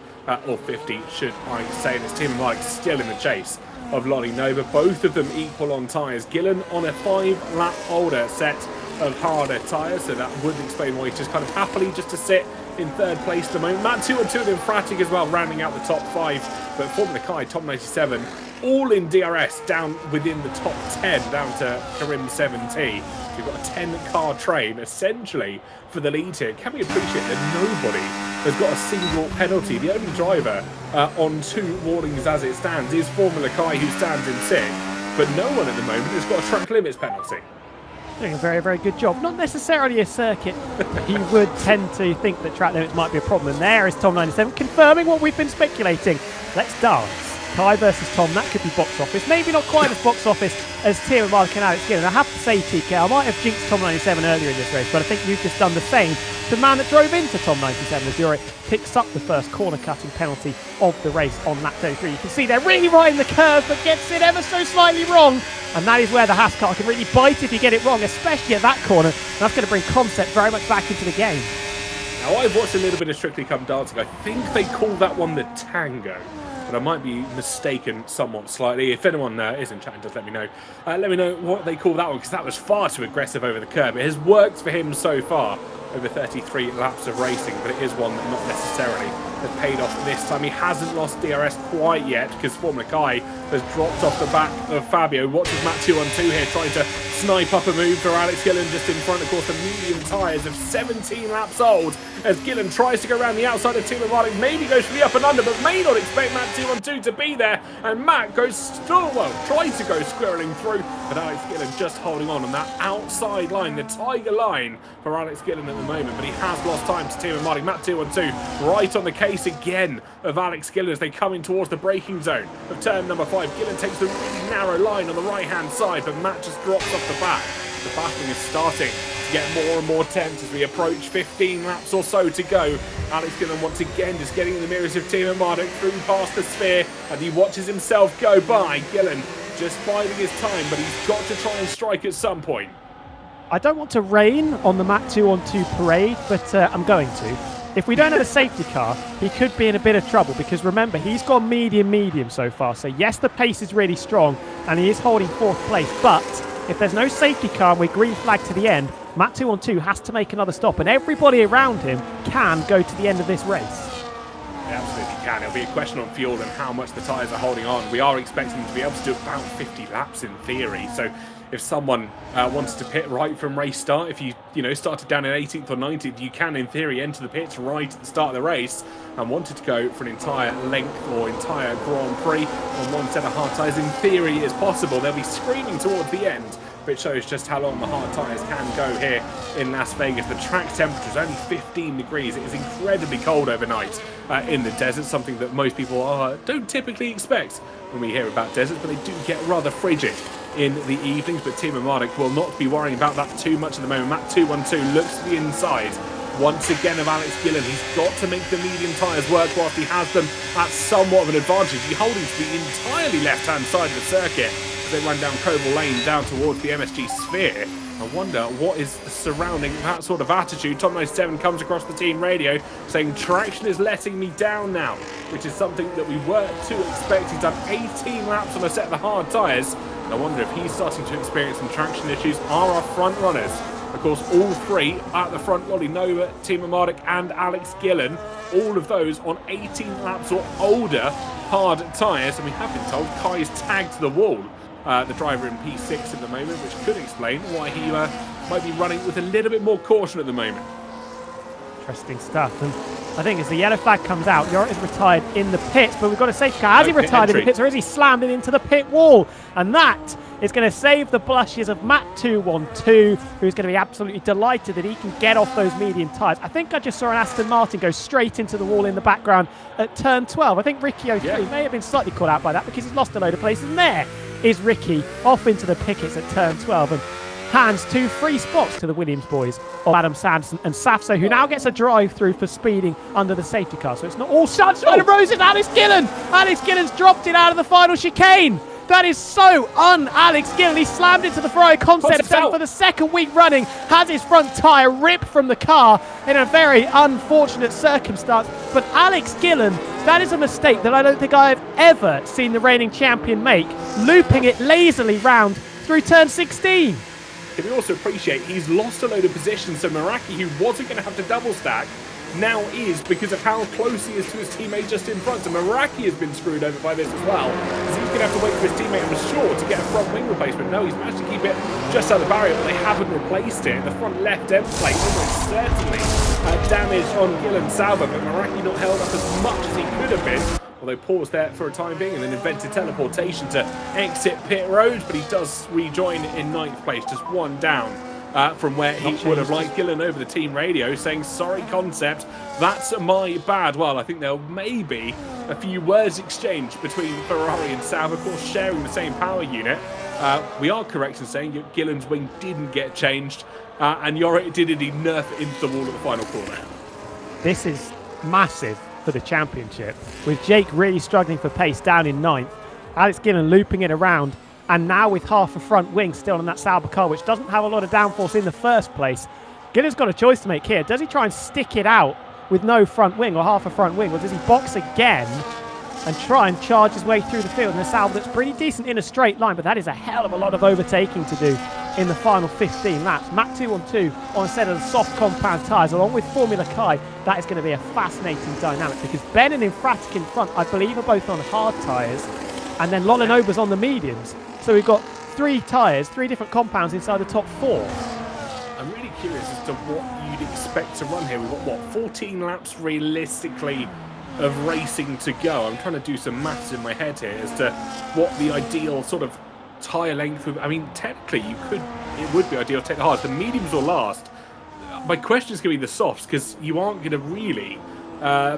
Speaker 3: or 50 should I say. And it's Tim and Mike still in the chase of Lottie Nova, both of them equal on tyres. Gillen on a 5-lap older set of harder tyres, so that would explain why he's just kind of happily just to sit in 3rd place at the moment. Matt 2 and 2 and Fratic as well, rounding out the top 5. But Formula Kai, Tom 97, all in DRS, down within the top 10, down to Karim 7T. We've got a 10-car train, essentially, for the lead here. Can we appreciate that nobody has got a single penalty? The only driver on 2 warnings as it stands is Formula Kai, who stands in 6th. But no one at the moment has got a track limits penalty.
Speaker 2: Doing a very, very good job. Not necessarily a circuit. He would tend to think that track limits might be a problem. And there is Tom 97 confirming what we've been speculating. Let's dance. Kai versus Tom, that could be box office. Maybe not quite as box office as Tim and Mark and Alex Gillen. I have to say, TK, I might have jinxed Tom 97 earlier in this race, but I think you've just done the same to the man that drove into Tom 97 as Jorik picks up the first corner cutting penalty of the race on lap 33. You can see they're really right in the curve, but gets it ever so slightly wrong. And that is where the Haas car can really bite if you get it wrong, especially at that corner. And that's going to bring Concept very much back into the game.
Speaker 3: Now, I've watched a little bit of Strictly Come Dancing. I think they call that one the Tango, but I might be mistaken somewhat slightly. If anyone is in chat, just let me know. Let me know what they call that one, because that was far too aggressive over the curb. It has worked for him so far over 33 laps of racing, but it is one that not necessarily has paid off this time. He hasn't lost DRS quite yet, because Formula Kai has dropped off the back of Fabio. Watches Matt 2 on 2 here, trying to snipe up a move for Alex Gillen just in front. Of course, the medium tyres of 17 laps old, as Gillen tries to go around the outside of Timo Martin, maybe goes for the up and under, but may not expect Matt 2 on 2 to be there. And Matt goes still, well, tries to go squirreling through, but Alex Gillen just holding on that outside line, the tiger line for Alex Gillen at the moment. But he has lost time to Timo Martin. Matt 2 on 2, right on the case again of Alex Gillen as they come in towards the braking zone of turn number 5. Gillen takes the really narrow line on the right-hand side, but Matt just drops off the back. The battling is starting to get more and more tense as we approach 15 laps or so to go. Alex Gillen once again just getting in the mirrors of Timo Martin through past the sphere, and he watches himself go by. Gillen just biding his time, but he's got to try and strike at some point.
Speaker 2: I don't want to rain on the Matt 2 on 2 parade, but I'm going to. If we don't have a safety car, he could be in a bit of trouble, because remember, he's gone medium so far. So yes, the pace is really strong and he is holding 4th place, but if there's no safety car and we're green flag to the end, Matt 2 on 2 has to make another stop, and everybody around him can go to the end of this race.
Speaker 3: They absolutely can. It'll be a question on fuel and how much the tyres are holding on. We are expecting them to be able to do about 50 laps in theory. So if someone wants to pit right from race start, if you started down in 18th or 19th, you can in theory enter the pits right at the start of the race, and wanted to go for an entire length or entire Grand Prix on one set of hard tyres, in theory is possible. They'll be screaming towards the end, but it shows just how long the hard tyres can go here in Las Vegas. The track temperature is only 15 degrees. It is incredibly cold overnight in the desert, something that most people don't typically expect when we hear about deserts, but they do get rather frigid in the evenings. But Timo Martin will not be worrying about that too much at the moment. Matt 2 on 2 looks to the inside once again of Alex Gillen. He's got to make the medium tyres work whilst he has them at somewhat of an advantage. He's holding to the entirely left-hand side of the circuit. as they run down Coval Lane down towards the MSG Sphere. I wonder what is surrounding that sort of attitude. Tom 97 comes across the team radio saying traction is letting me down now, which is something that we were to expect. He's done 18 laps on a set of the hard tyres, and I wonder if he's starting to experience some traction issues. Are our front runners, of course, all three at the front, Lolly Nova, Timo Mardik and Alex Gillen, all of those on 18 laps or older hard tyres, and we have been told Kai's tagged to the wall. The driver in P6 at the moment, which could explain why he might be running with a little bit more caution at the moment.
Speaker 2: Interesting stuff. And I think as the yellow flag comes out, Jorrit is retired in the pits, but we've got a safety car. Has he retired in the pits, or is he slammed it into the pit wall? And that is going to save the blushes of Matt 212, who's going to be absolutely delighted that he can get off those medium tyres. I think I just saw an Aston Martin go straight into the wall in the background at turn 12. I think Ricky 03 may have been slightly caught out by that because he's lost a load of places. And there is Ricky off into the pickets at turn 12 and hands 2 free spots to the Williams boys of Adam Sanderson and Safso, who now gets a drive-through for speeding under the safety car. So it's not all sunshine and roses. Alex Gillen! Alex Gillen's dropped it out of the final chicane. That is so un-Alex Gillen. He slammed into the Ferrari Concept for the second week running, has his front tyre ripped from the car in a very unfortunate circumstance. But Alex Gillen, that is a mistake that I don't think I have ever seen the reigning champion make, looping it lazily round through turn 16.
Speaker 3: We also appreciate he's lost a load of positions, so Meraki, who wasn't going to have to double stack, now is, because of how close he is to his teammate just in front. So Meraki has been screwed over by this as well, because he's going to have to wait for his teammate, I'm sure, to get a front wing replacement. No, he's managed to keep it just out of the barrier, but they haven't replaced it. The front left end plate almost certainly damaged on Gillen Sauber, but Meraki not held up as much as he could have been, although paused there for a time being and then invented teleportation to exit pit road, but he does rejoin in 9th place, just one down from where he would have liked. Gillen over the team radio saying, sorry Concept, that's my bad. Well, I think there may be a few words exchanged between Ferrari and Sauber, of course sharing the same power unit. We are correct in saying that Gillen's wing didn't get changed, and Jorrit did indeed nerf it into the wall at the final corner.
Speaker 2: This is massive for the championship, with Jake really struggling for pace down in 9th, Alex Gillen looping it around, and now with half a front wing still on that Sauber car, which doesn't have a lot of downforce in the first place. Gillen's got a choice to make here. Does he try and stick it out with no front wing or half a front wing, or does he box again and try and charge his way through the field in a Sauber that's pretty decent in a straight line, but that is a hell of a lot of overtaking to do in the final 15 laps. Matt 212 on a set of soft compound tyres along with Formula Kai. That is going to be a fascinating dynamic, because Ben and Infratic in front, I believe, are both on hard tyres, and then Lolanova's on the mediums. So we've got 3 tyres, 3 different compounds inside the top 4.
Speaker 3: I'm really curious as to what you'd expect to run here. We've got, what, 14 laps realistically of racing to go. I'm trying to do some maths in my head here as to what the ideal sort of tyre length would. I mean, technically, it would be ideal to take the hards. The mediums will last. My question is going to be the softs, because you aren't going to really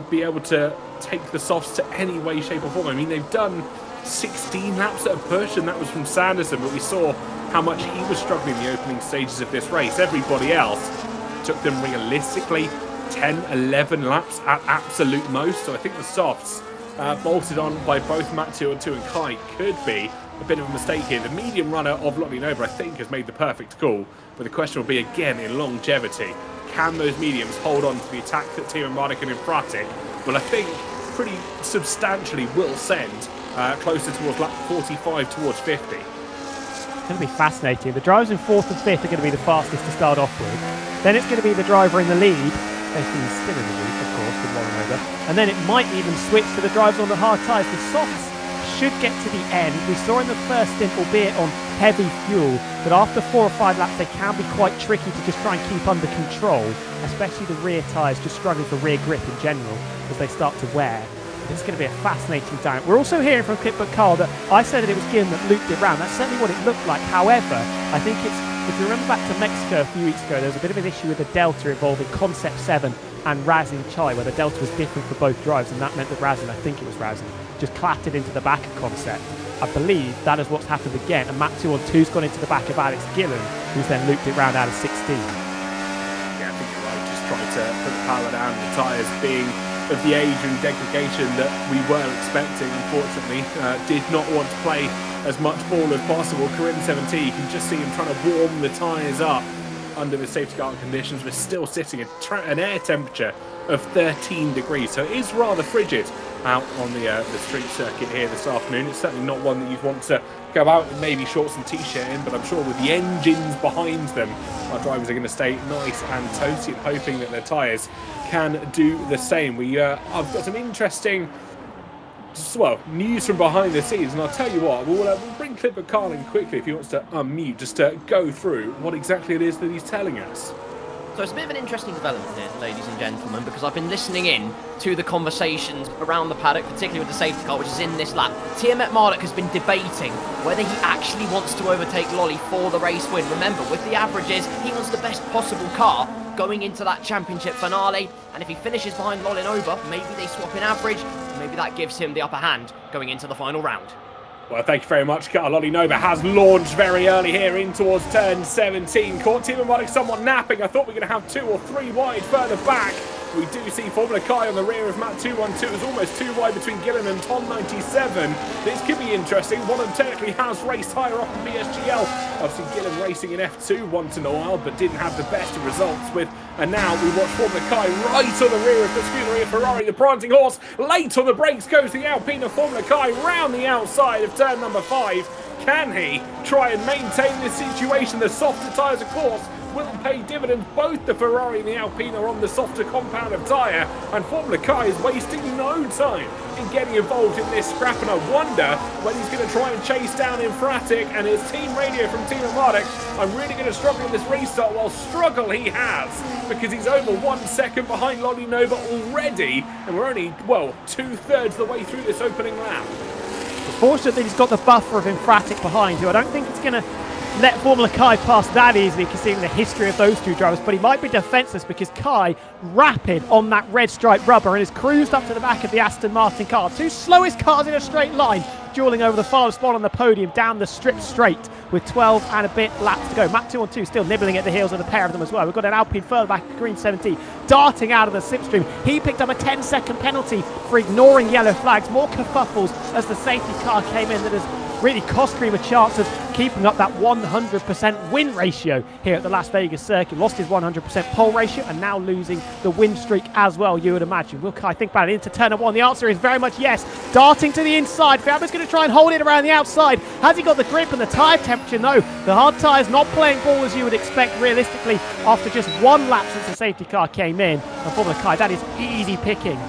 Speaker 3: be able to take the softs to any way, shape or form. I mean, they've done 16 laps at a push, and that was from Sanderson, but we saw how much he was struggling in the opening stages of this race. Everybody else took them realistically 10, 11 laps at absolute most. So I think the softs, bolted on by both Matt 212 and Kai, could be a bit of a mistake here. The medium runner of Lottie Nova, I think, has made the perfect call, but the question will be again in longevity. Can those mediums hold on to the attack that Timo Mardik and Infratic, well, I think pretty substantially will send closer towards lap 45 towards 50.
Speaker 2: It's going to be fascinating. The drivers in 4th and 5th are going to be the fastest to start off with. Then it's going to be the driver in the lead, if he's still in the lead, of course, with Lolanoga. And then it might even switch to the drivers on the hard tyres. The softs should get to the end. We saw in the first stint, albeit on heavy fuel, that after 4 or 5 laps they can be quite tricky to just try and keep under control, especially the rear tyres just struggling for rear grip in general as they start to wear. It's going to be a fascinating dynamic. We're also hearing from Clipbook Carl that I said that it was Gillen that looped it round. That's certainly what it looked like. However, I think it's, if you remember back to Mexico a few weeks ago, there was a bit of an issue with the Delta involving Concept 7 and Razin Chai, where the Delta was different for both drives, and that meant that Razin, I think it was Razin, just clattered into the back of Concept. I believe that is what's happened again, and Matt 212's gone into the back of Alex Gillen, who's then looped it round out of 16.
Speaker 3: Yeah, I think you're right. Just trying to put the power down, the tyres being of the age and degradation that we were expecting, unfortunately. Did not want to play as much ball as possible. Karim 17, you can just see him trying to warm the tyres up under the safety car conditions. We're still sitting at an air temperature of 13 degrees, so it is rather frigid out on the street circuit here this afternoon. It's certainly not one that you'd want to go out in maybe shorts and t-shirt in, but I'm sure with the engines behind them, our drivers are going to stay nice and toasty, hoping that their tyres can do the same. I've got some interesting news from behind the scenes, and I'll tell you what, we'll bring Clifford Carlin quickly if he wants to unmute, just to go through what exactly it is that he's telling us.
Speaker 1: So it's a bit of an interesting development here, ladies and gentlemen, because I've been listening in to the conversations around the paddock, particularly with the safety car, which is in this lap. Tiamat Marduk has been debating whether he actually wants to overtake Lolly for the race win. Remember, with the averages, he wants the best possible car going into that championship finale, and if he finishes behind Lolly over, maybe they swap in average, maybe that gives him the upper hand going into the final round.
Speaker 3: Well, thank you very much, Carl. Lolly Nova has launched very early here in towards turn 17. Caught Tiamat Marduk somewhat napping. I thought we were going to have 2 or 3 wide further back. We do see Formula Kai on the rear of Matt 212. It's almost 2 wide between Gillen and Tom 97. This could be interesting. One of them technically has raced higher up in BSGL. Obviously, Gillen racing in F2 once in a while, but didn't have the best of results with. And now we watch Formula Kai right on the rear of the Scuderia Ferrari. The prancing horse late on the brakes goes the Alpine of Formula Kai round the outside of turn number 5. Can he try and maintain this situation? The softer tyres, of course, will pay dividends. Both the Ferrari and the Alpine are on the softer compound of tyre, and Formula Kai is wasting no time in getting involved in this scrap, and I wonder when he's going to try and chase down Infratic and his team radio from Tiamat Marduk. I'm really going to struggle in this restart. Well, struggle he has, because he's over 1 second behind Lolly Nova already, and we're only, 2/3 the way through this opening lap.
Speaker 2: Fortunately, he's got the buffer of Infratic behind, who I don't think it's going to let Formula Kai pass that easily, considering the history of those two drivers, but he might be defenceless because Kai rapid on that red stripe rubber and has cruised up to the back of the Aston Martin car. 2 slowest cars in a straight line, dueling over the final spot on the podium down the strip straight with 12 and a bit laps to go. Matt 212 still nibbling at the heels of the pair of them as well. We've got an Alpine further back at Green 17 darting out of the slipstream. He picked up a 10-second penalty for ignoring yellow flags. More kerfuffles as the safety car came in that has really cost Cream a chance of keeping up that 100% win ratio here at the Las Vegas circuit. Lost his 100% pole ratio and now losing the win streak as well, you would imagine. Will Kai think about it into turn 1? The answer is very much yes. Darting to the inside. Fabia's going to try and hold it around the outside. Has he got the grip and the tyre temperature? No. The hard tyres not playing ball as you would expect realistically after just 1 lap since the safety car came in. And for the Kai, that is easy pickings.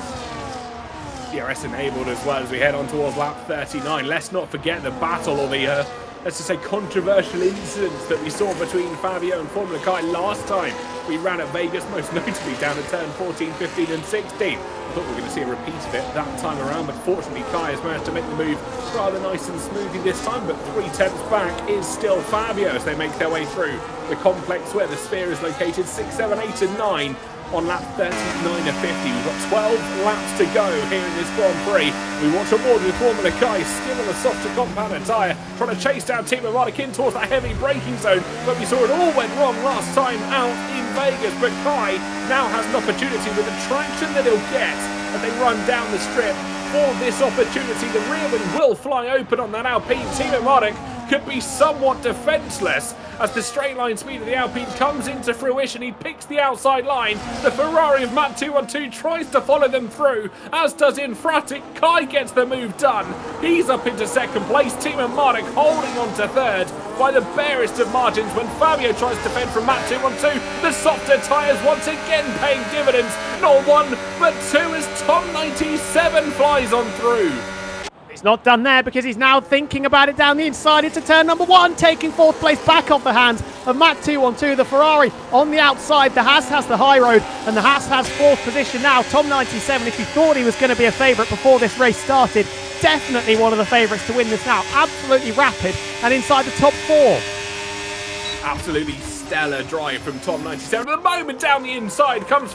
Speaker 3: DRS enabled as well as we head on towards lap 39. Let's not forget the battle, or the, let's just say, controversial incidents that we saw between Fabio and Formula Kai last time we ran at Vegas, most notably down at turn 14, 15 and 16. I thought we were going to see a repeat of it that time around, but fortunately Kai has managed to make the move rather nice and smoothly this time, but 3/10 back is still Fabio as they make their way through the complex where the sphere is located. 6, 7, 8 and 9 on lap 39 of 50. We've got 12 laps to go here in this Grand Prix. We watch on board with Formula Kai still on the softer compounded tyre, trying to chase down Tiamat Marduk in towards that heavy braking zone, but we saw it all went wrong last time out in Vegas. But Kai now has an opportunity with the traction that he'll get as they run down the strip. For this opportunity, the rear wing will fly open on that Alpine. Tiamat Marduk could be somewhat defenceless as the straight line speed of the Alpine comes into fruition. He picks the outside line. The Ferrari of Matt 212 tries to follow them through, as does Infratic. Kai gets the move done. He's up into second place. Tiamat Marduk holding on to third by the barest of margins when Fabio tries to defend from Matt 212. The softer tyres once again paying dividends. Not 1 but 2 as Tom 97 flies on through.
Speaker 2: He's not done there because he's now thinking about it down the inside into turn number 1, taking 4th place back off the hands of Matt 212. The Ferrari on the outside. The Haas has the high road and the Haas has 4th position now. Tom 97, if you thought he was going to be a favourite before this race started, definitely one of the favourites to win this now. Absolutely rapid and inside the top 4.
Speaker 3: Absolutely stellar drive from Tom 97. At the moment down the inside comes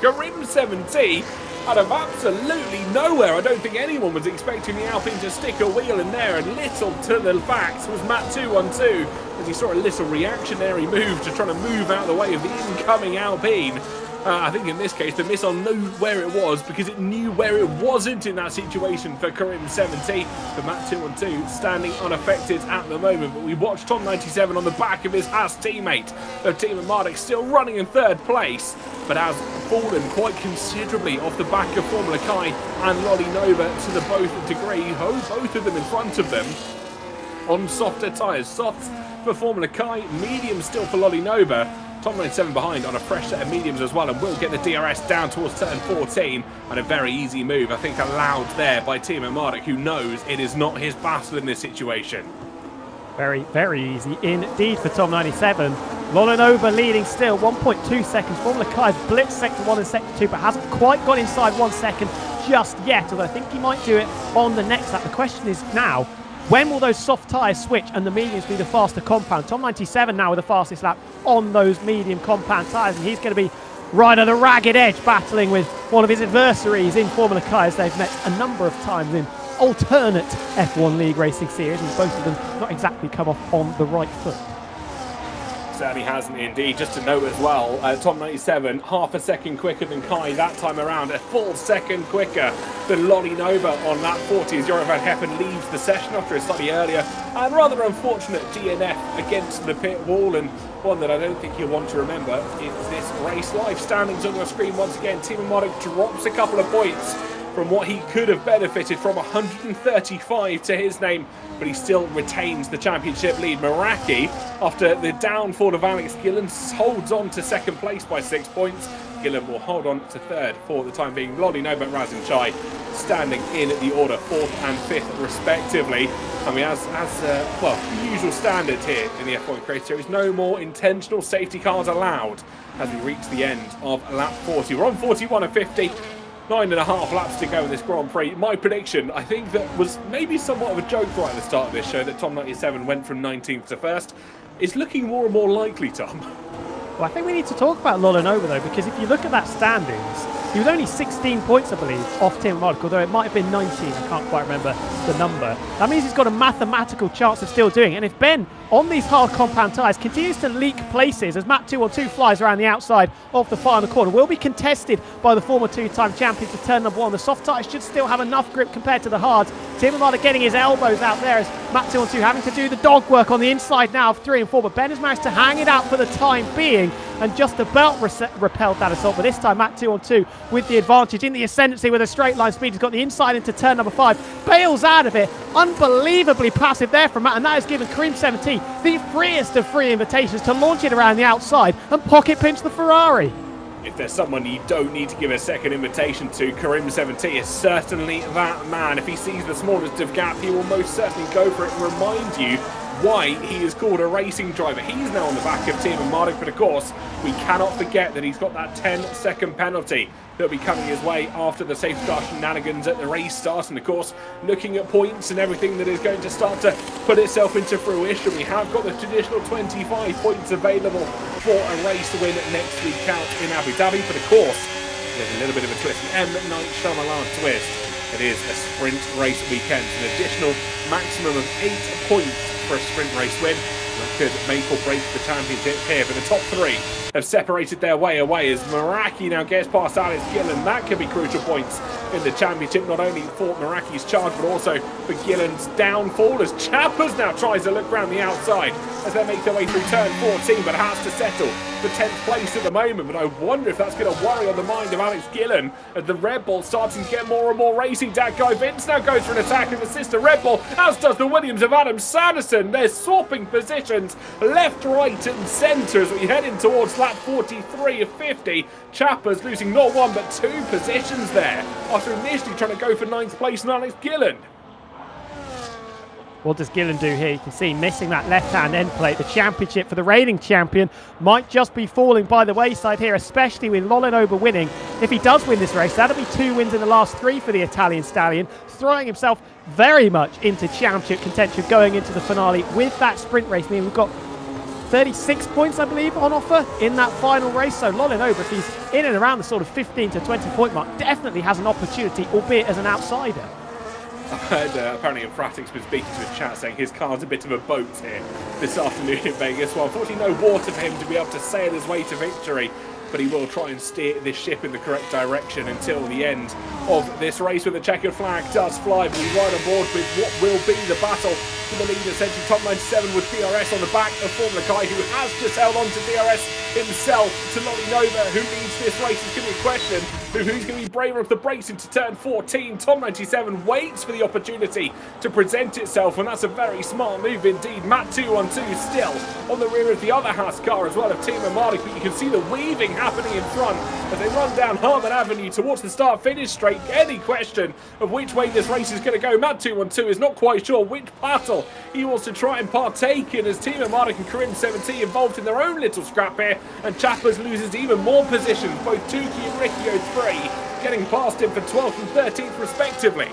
Speaker 3: Karim 70. Out of absolutely nowhere. I don't think anyone was expecting the Alpine to stick a wheel in there, and little to the fact was Matt 212 as he saw a little reactionary move to try to move out of the way of the incoming Alpine. I think in this case, the missile knew where it was because it knew where it wasn't in that situation for Karim 70. But Matt 2-on-2 standing unaffected at the moment. But we watched Tom 97 on the back of his Haas teammate of Team Marduk still running in third place, but has fallen quite considerably off the back of Formula Kai and Lolly Nova to the both degree. Both of them in front of them on softer tyres. Soft for Formula Kai, medium still for Lolly Nova. Tom 97 behind on a fresh set of mediums as well, and will get the DRS down towards turn 14. And a very easy move, I think, allowed there by Timo Marduk, who knows it is not his battle in this situation.
Speaker 2: Very, very easy indeed for Tom 97. Lolly Nova leading still, 1.2 seconds. Formula Kai's blitzed sector 1 and sector 2, but hasn't quite got inside 1 second just yet, although I think he might do it on the next lap. The question is now, when will those soft tyres switch and the mediums be the faster compound? Tom 97 now with the fastest lap on those medium compound tyres, and he's going to be right at the ragged edge, battling with one of his adversaries in Formula Kai, as they've met a number of times in alternate F1 League Racing Series, and both of them not exactly come off on the right foot.
Speaker 3: Certainly hasn't indeed. Just to note as well, Tom 97 half a second quicker than Kai that time around, a full second quicker than Lolly Nova on lap 40 as Joran van Heffen leaves the session after a slightly earlier and rather unfortunate DNF against the pit wall, and one that I don't think you'll want to remember is this race. Live standings on your screen once again. Timo Marduk drops a couple of points from what he could have benefited from, 135 to his name, but he still retains the championship lead. Meraki, after the downfall of Alex Gillen, holds on to second place by 6 points. Gillen will hold on to third for the time being. Lolly Nova and Razin Chai standing in the order 4th and 5th respectively. I mean, as the usual standard here in the F1 Creator Series, no more intentional safety cars allowed as we reach the end of lap 40. We're on 41 of 50. 9.5 laps to go in this Grand Prix. My prediction, I think, that was maybe somewhat of a joke right at the start of this show, that Tom 97 went from 19th to 1st, is looking more and more likely, Tom.
Speaker 2: Well, I think we need to talk about Lolly Nova, though, because if you look at that standings, he was only 16 points, I believe, off Tim Marduk, although it might have been 19. I can't quite remember the number. That means he's got a mathematical chance of still doing it. And if Ben, on these hard compound tyres, continues to leak places as Matt 2-on-2 flies around the outside of the final corner, will be contested by the former two-time champion to turn number 1. The soft tyres should still have enough grip compared to the hards. Tim Marduk getting his elbows out there as Matt 2-on-2 having to do the dog work on the inside now of 3 and 4. But Ben has managed to hang it out for the time being and just about repelled that assault. But this time Matt 2-on-2 with the advantage in the ascendancy with a straight line speed. He's got the inside into turn number 5, bails out of it. Unbelievably passive there from Matt, and that has given Karim 70 the freest of free invitations to launch it around the outside and pocket pinch the Ferrari.
Speaker 3: If there's someone you don't need to give a second invitation to, Karim 70 is certainly that man. If he sees the smallest of gap, he will most certainly go for it and remind you why he is called a racing driver. He's now on the back of Timo Marduk, but of course, we cannot forget that he's got that 10-second penalty that'll be coming his way after the safe start shenanigans at the race start. And of course, looking at points and everything that is going to start to put itself into fruition, we have got the traditional 25 points available for a race win next week out in Abu Dhabi. But of course, there's a little bit of a twist, the M. Night Shyamalan twist. It is a sprint race weekend, an additional maximum of 8 points for a sprint race win. That could make or break the championship here. But the top 3 have separated their way away as Meraki now gets past Alex Gillen. That could be crucial points in the championship, not only for Meraki's charge, but also for Gillen's downfall as Chappers now tries to look around the outside as they make their way through turn 14, but has to settle for 10th place at the moment. But I wonder if that's going to worry on the mind of Alex Gillen as the Red Bull starting to get more and more racing. That guy Vince now goes for an attack and assists the Red Bull, as does the Williams of Adam Sanderson. They're swapping positions left, right and centre as we head in towards lap 43 of 50. Chappers losing not 1 but 2 positions there after initially trying to go for 9th place on Alex Gillen.
Speaker 2: What does Gillen do here? You can see missing that left-hand end plate. The championship for the reigning champion might just be falling by the wayside here, especially with Lolly Nova winning. If he does win this race, that'll be 2 wins in the last 3 for the Italian stallion, throwing himself very much into championship contention going into the finale with that sprint race. I mean, we've got 36 points, I believe, on offer in that final race. So Lolly Nova, if he's in and around the sort of 15 to 20 point mark, definitely has an opportunity, albeit as an outsider.
Speaker 3: I've heard apparently Infratic's been speaking to his chat saying his car's a bit of a boat here this afternoon in Vegas. Well, unfortunately no water for him to be able to sail his way to victory but he will try and steer this ship in the correct direction until the end of this race, with the checkered flag does fly. But we ride on board with what will be the battle for the lead, essentially Top 97 with DRS on the back of Formula Kai, who has just held on to DRS himself. To Lolly Nova, who leads this race, is going to be a question of who's going to be braver of the brace into turn 14. Tom 97 waits for the opportunity to present itself, and that's a very smart move indeed. Matt 212 still on the rear of the other Haas car as well of Team Mardik, but you can see the weaving happening in front as they run down Harman Avenue towards the start-finish straight. Any question of which way this race is going to go, Matt 212 is not quite sure which battle he wants to try and partake in, as Team Mardik and Karim 70 involved in their own little scrap here, and Chappers loses even more positions, both Tukey and Riccio 3 getting past him for 12th and 13th respectively.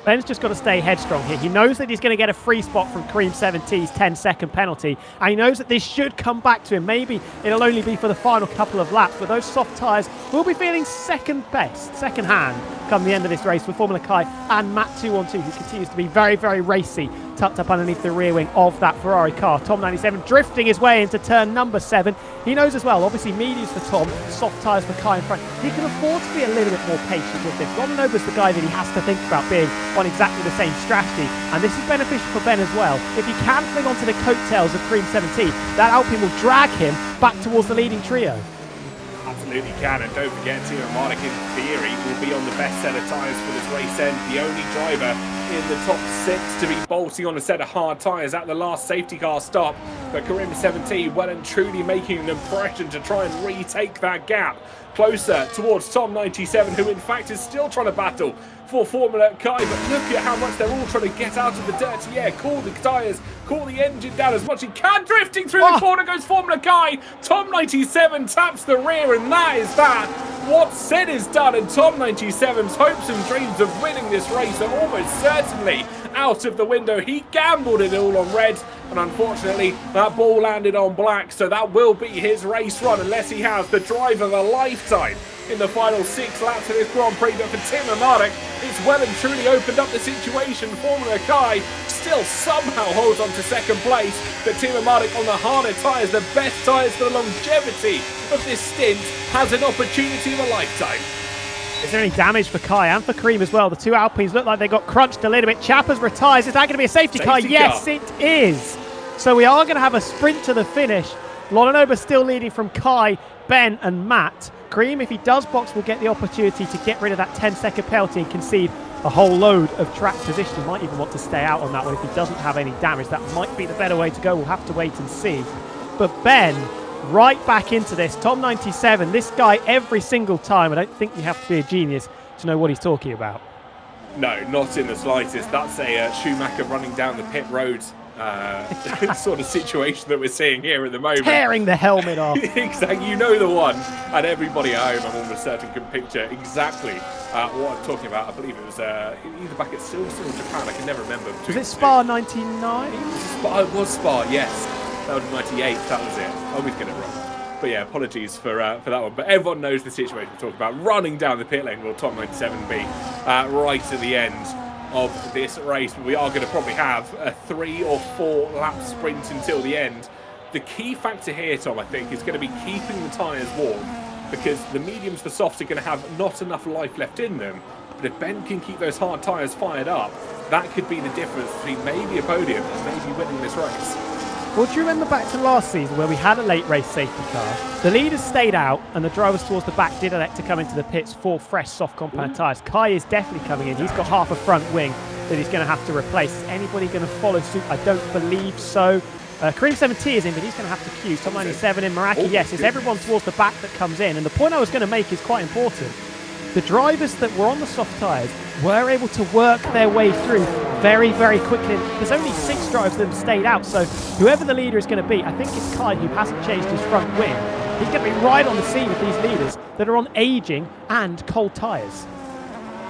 Speaker 2: Ben's just got to stay headstrong here. He knows that he's going to get a free spot from Kareem 70's 10-second penalty, and he knows that this should come back to him. Maybe it'll only be for the final couple of laps, but those soft tyres will be feeling second best, second hand, come the end of this race for Formula Kai and Matt 212, who continues to be very, very racy, tucked up underneath the rear wing of that Ferrari car. Tom 97 drifting his way into turn number 7. He knows as well, obviously mediums for Tom, soft tyres for Kai in front. He can afford to be a little bit more patient with this. Ron Nova's the guy that he has to think about being on exactly the same strategy, and this is beneficial for Ben as well. If he can cling onto the coattails of Cream 17, that Alpine will drag him back towards the leading trio.
Speaker 3: Absolutely can, and don't forget Timo Mardik in theory will be on the best set of tyres for this race end, the only driver in the top 6 to be bolting on a set of hard tyres at the last safety car stop. But Karim 70 well and truly making an impression to try and retake that gap closer towards Tom 97, who in fact is still trying to battle for Formula Kai. But look at how much they're all trying to get out of the dirty air, cool the tyres, cool the engine down as much as he can. Drifting through the corner goes Formula Kai. Tom 97 taps the rear, and that is that. What's said is done, and Tom 97's hopes and dreams of winning this race are almost certainly out of the window. He gambled it all on red, and unfortunately that ball landed on black, so that will be his race run unless he has the drive of a lifetime in the final 6 laps of this Grand Prix. But for Timo Mardik, it's well and truly opened up the situation. Formula Kai still somehow holds on to second place, but Timo Mardik on the harder tyres, the best tyres for the longevity of this stint, has an opportunity of a lifetime.
Speaker 2: Is there any damage for Kai and for Kareem as well? The two Alpines look like they got crunched a little bit. Chappers retires. Is that going to be a safety car? Yes, it is. So we are going to have a sprint to the finish. Lonanoba still leading from Kai, Ben and Matt. Kareem, if he does box, will get the opportunity to get rid of that 10-second penalty and concede a whole load of track position. He might even want to stay out on that one if he doesn't have any damage. That might be the better way to go. We'll have to wait and see. But Ben, right back into this. Tom 97, this guy every single time. I don't think you have to be a genius to know what he's talking about.
Speaker 3: No, not in the slightest. That's a Schumacher running down the pit road sort of situation that we're seeing here at the moment.
Speaker 2: Tearing the helmet off.
Speaker 3: Exactly, you know the one. And everybody at home, I'm almost certain, can picture exactly what I'm talking about. I believe it was either back at Silverstone or Japan. I can never remember.
Speaker 2: Was it Spa 99?
Speaker 3: It was Spa, yes. That was 98, that was it. I always get it wrong. But yeah, apologies for that one. But everyone knows the situation we're talking about. Running down the pit lane will Tom 97 be right at the end of this race. But we are going to probably have a 3 or 4 lap sprint until the end. The key factor here, Tom, I think, is going to be keeping the tyres warm, because the mediums for softs are going to have not enough life left in them. But if Ben can keep those hard tyres fired up, that could be the difference between maybe a podium and maybe winning this race.
Speaker 2: Well, do you remember back to last season where we had a late race safety car? The leaders stayed out and the drivers towards the back did elect to come into the pits for fresh soft compound tyres. Kai is definitely coming in. He's got half a front wing that he's going to have to replace. Is anybody going to follow suit? I don't believe so. Kareem 70 is in, but he's going to have to queue. Tom 97 in Meraki, yes. It's everyone towards the back that comes in. And the point I was going to make is quite important. The drivers that were on the soft tyres were able to work their way through very, very quickly. There's only 6 drivers that have stayed out, so whoever the leader is going to be, I think it's Kai, who hasn't changed his front wing. He's going to be right on the scene with these leaders that are on ageing and cold tyres.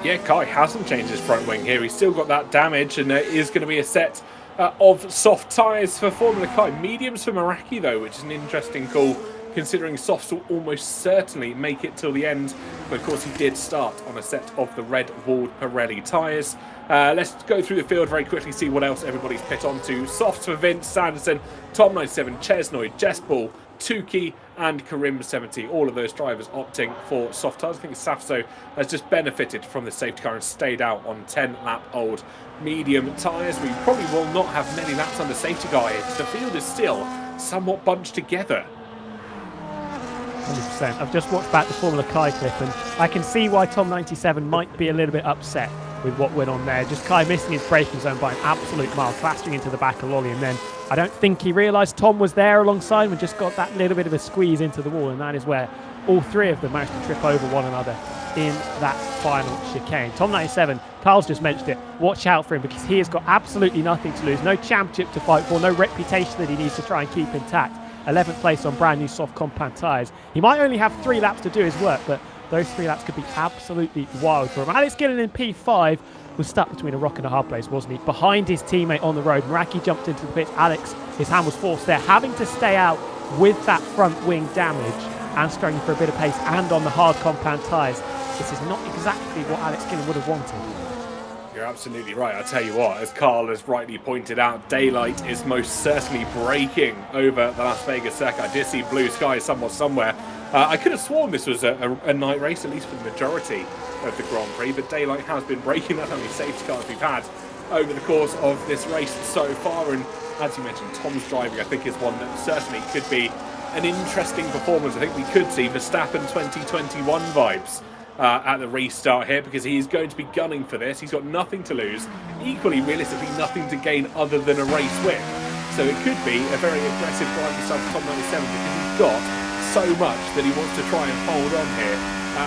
Speaker 3: Yeah, Kai hasn't changed his front wing here. He's still got that damage, and there is going to be a set of soft tyres for Formula Kai. Mediums for Meraki, though, which is an interesting call, considering softs will almost certainly make it till the end. But of course he did start on a set of the red walled Pirelli tyres. Let's go through the field very quickly, see what else everybody's pit onto. Softs for Vince Sanderson, Tom 97, Chesnoy, Jess Ball, Tukey and Karim 70, all of those drivers opting for soft tyres. I think Safso has just benefited from the safety car and stayed out on 10-lap-old medium tyres. We probably will not have many laps under safety car here. The field is still somewhat bunched together.
Speaker 2: 100%. I've just watched back the Formula Kai clip, and I can see why Tom97 might be a little bit upset with what went on there. Just Kai missing his braking zone by an absolute mile, clattering into the back of Lolly, and then I don't think he realised Tom was there alongside him and just got that little bit of a squeeze into the wall, and that is where all three of them managed to trip over one another in that final chicane. Tom97, Carl's just mentioned it, watch out for him because he has got absolutely nothing to lose, no championship to fight for, no reputation that he needs to try and keep intact. 11th place on brand new soft compound tyres. He might only have 3 laps to do his work, but those 3 laps could be absolutely wild for him. Alex Gillen in P5 was stuck between a rock and a hard place, wasn't he? Behind his teammate on the road. Meraki jumped into the pits. Alex, his hand was forced there, having to stay out with that front wing damage and struggling for a bit of pace and on the hard compound tyres. This is not exactly what Alex Gillen would have wanted.
Speaker 3: You're absolutely right. I tell you what, as Carl has rightly pointed out, daylight is most certainly breaking over the Las Vegas circuit. I did see blue skies somewhere. I could have sworn this was a night race, at least for the majority of the Grand Prix, but daylight has been breaking. That's how many safety cars we've had over the course of this race so far. And as you mentioned, Tom's driving, I think, is one that certainly could be an interesting performance. I think we could see Verstappen 2021 vibes at the restart here, because he's going to be gunning for this. He's got nothing to lose, equally realistically nothing to gain other than a race win. So it could be a very aggressive drive for Tom 97, because he's got so much that he wants to try and hold on here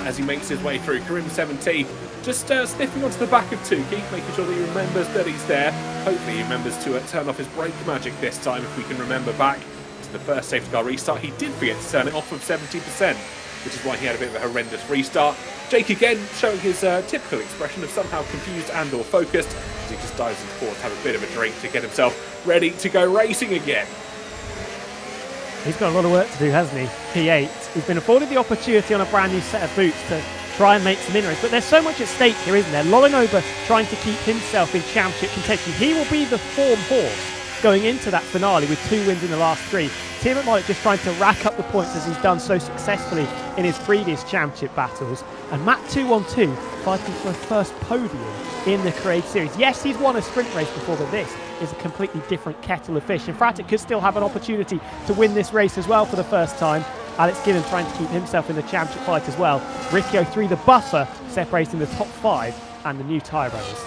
Speaker 3: as he makes his way through. Karim 70 just sniffing onto the back of Tukey, making sure that he remembers that he's there. Hopefully he remembers to turn off his brake magic this time. If we can remember back to the first safety car restart, he did forget to turn it off of 70%, which is why he had a bit of a horrendous restart. Jake again showing his typical expression of somehow confused and or focused as he just dives into port to have a bit of a drink to get himself ready to go racing again.
Speaker 2: He's got a lot of work to do, hasn't he? P8. He's been afforded the opportunity on a brand new set of boots to try and make some inroads, but there's so much at stake here, isn't there? Lolinova trying to keep himself in championship contention. He will be the form horse going into that finale with 2 wins in the last 3. Timo Malik just trying to rack up the points as he's done so successfully in his previous championship battles. And Matt 212 fighting for a first podium in the Create Series. Yes, he's won a sprint race before, but this is a completely different kettle of fish. And Fratic could still have an opportunity to win this race as well for the first time. Alex Gillen trying to keep himself in the championship fight as well. Riccio 3, the buffer, separating the top 5 and the new tyre runners.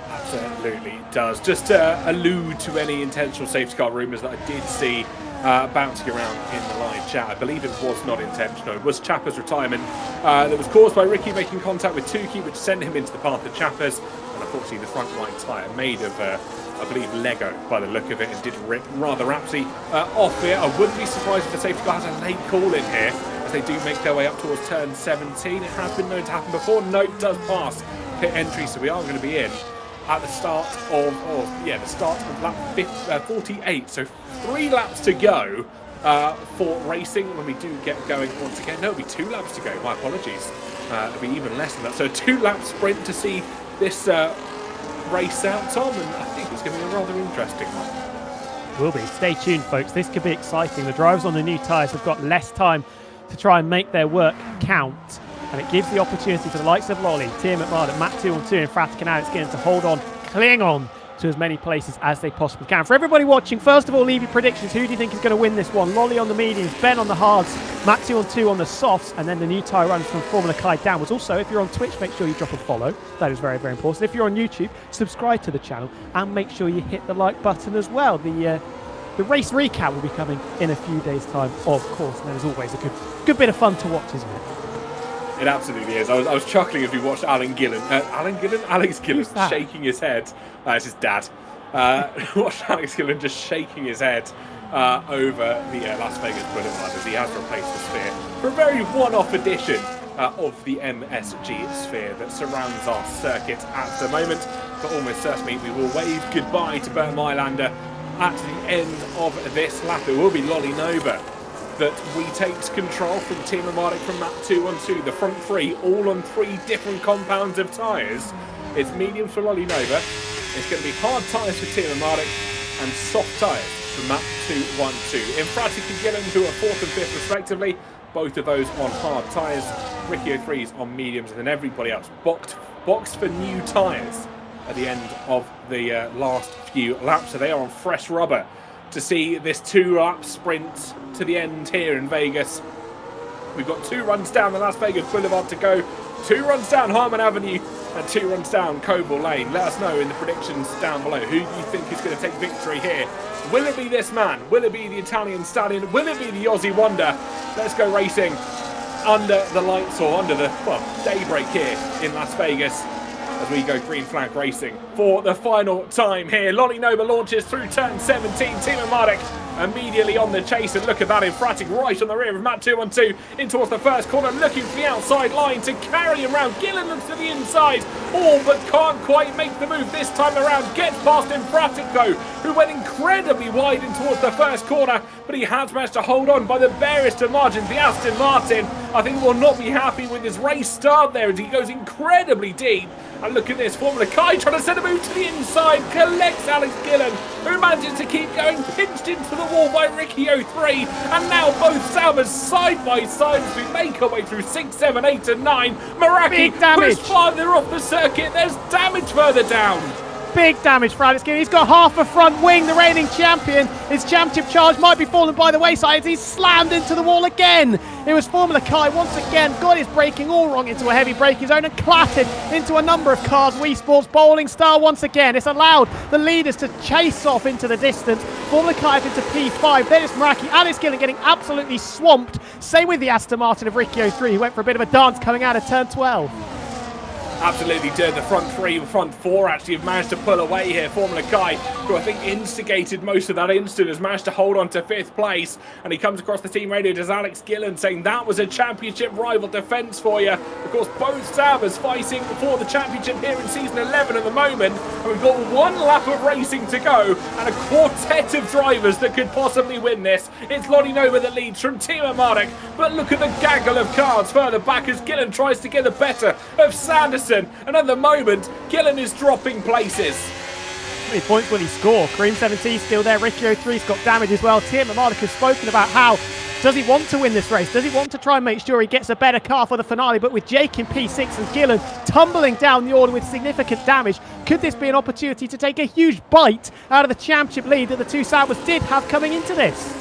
Speaker 3: Absolutely does. Just to allude to any intentional safety car rumours that I did see bouncing around in the live chat, I believe it was not intentional. It was Chapper's retirement that was caused by Ricky making contact with Tukey, which sent him into the path of Chapper's. And unfortunately, the front right tyre made of, I believe, Lego by the look of it, and did rip rather aptly off here. I wouldn't be surprised if the safety car has a late call in here as they do make their way up towards turn 17. It has been known to happen before. Note does pass pit entry, so we are going to be in at the start of, the start of lap 48. So 3 laps to go for racing when we do get going once again. No, it'll be 2 laps to go. My apologies. It'll be even less than that. So a 2-lap sprint to see this race out, Tom, and I think it's going to be a rather interesting one.
Speaker 2: Will be. Stay tuned, folks. This could be exciting. The drivers on the new tyres have got less time to try and make their work count. And it gives the opportunity for the likes of Lolly, Tia McMahon, Matt 212 and Fratic and Alex Gillen to hold on, cling on to as many places as they possibly can. For everybody watching, first of all, leave your predictions. Who do you think is going to win this one? Lolly on the mediums, Ben on the hards, Matt 212 on the softs, and then the new tyre runs from Formula Kai downwards. Also, if you're on Twitch, make sure you drop a follow. That is very, very important. If you're on YouTube, subscribe to the channel and make sure you hit the like button as well. The race recap will be coming in a few days' time, of course, and there's always a good bit of fun to watch, isn't it?
Speaker 3: It absolutely is. I was chuckling as we watched Alex Gillen shaking his head. It's his dad. Watched Alex Gillen just shaking his head over the Las Vegas Boulevard as he has replaced the Sphere for a very one-off edition of the MSG Sphere that surrounds our circuit at the moment. But almost certainly we will wave goodbye to Bernd Mailander at the end of this lap. It will be Lolly Nova that retakes control from Timo Malik from Map 212. The front 3 all on 3 different compounds of tyres. It's mediums for Lolly Nova. It's going to be hard tyres for Timo Malik and soft tyres for map 2-1-2. Emphatic and Gillen, who are 4th and 5th respectively, both of those on hard tyres. Ricky 03's on mediums, and then everybody else boxed for new tyres at the end of the last few laps. So they are on fresh rubber to see this 2-lap sprint to the end here in Vegas. We've got 2 runs down the Las Vegas Boulevard to go, 2 runs down Harmon Avenue, and 2 runs down Coval Lane. Let us know in the predictions down below who you think is going to take victory here. Will it be this man? Will it be the Italian stallion? Will it be the Aussie wonder? Let's go racing under the lights, or under the, well, daybreak here in Las Vegas, as we go green flag racing for the final time here. Lolly Nova launches through turn 17. Timo Marduk immediately on the chase, and look at that, Emphatic right on the rear of Matt 2-1-2 in towards the first corner, looking for the outside line to carry him round. Gillen looks to the inside, all but can't quite make the move this time around. Gets past Emphatic though, who went incredibly wide in towards the first corner, but he has managed to hold on by the barest of margins. The Aston Martin, I think, will not be happy with his race start there as he goes incredibly deep. And look at this, Formula Kai trying to send a move to the inside, collects Alex Gillen, who manages to keep going, pinched into the wall by Ricky 03, and now both Salmers side by side as we make our way through 6, 7, 8 and 9. Meraki pushed farther off the circuit, there's damage further down.
Speaker 2: Big damage for Alex Gillen. He's got half a front wing, the reigning champion. His championship charge might be falling by the wayside as he's slammed into the wall again. It was Formula Kai once again, got his braking all wrong into a heavy braking zone and clattered into a number of cars. Wii Sports bowling style once again. It's allowed the leaders to chase off into the distance. Formula Kai up into P5. Then it's Meraki. Alex Gillen getting absolutely swamped. Same with the Aston Martin of Ricky 03, who went for a bit of a dance coming out of turn 12.
Speaker 3: Absolutely did. The front 3, the front 4 actually have managed to pull away here. Formula Kai, who I think instigated most of that instant, has managed to hold on to 5th place. And he comes across the team radio to Alex Gillen saying that was a championship rival defence for you. Of course, both Sabers fighting for the championship here in season 11 at the moment. And we've got 1 lap of racing to go and a quartet of drivers that could possibly win this. It's Lolly Nova that leads from Timo Marduk. But look at the gaggle of cars further back as Gillen tries to get the better of Sanderson. And at the moment, Gillen is dropping places.
Speaker 2: How many points will he score? Kareem 17 still there. Ricky 03's got damage as well. Timo Marduk has spoken about how does he want to win this race? Does he want to try and make sure he gets a better car for the finale? But with Jake in P6 and Gillen tumbling down the order with significant damage, could this be an opportunity to take a huge bite out of the championship lead that the two Sabres did have coming into this?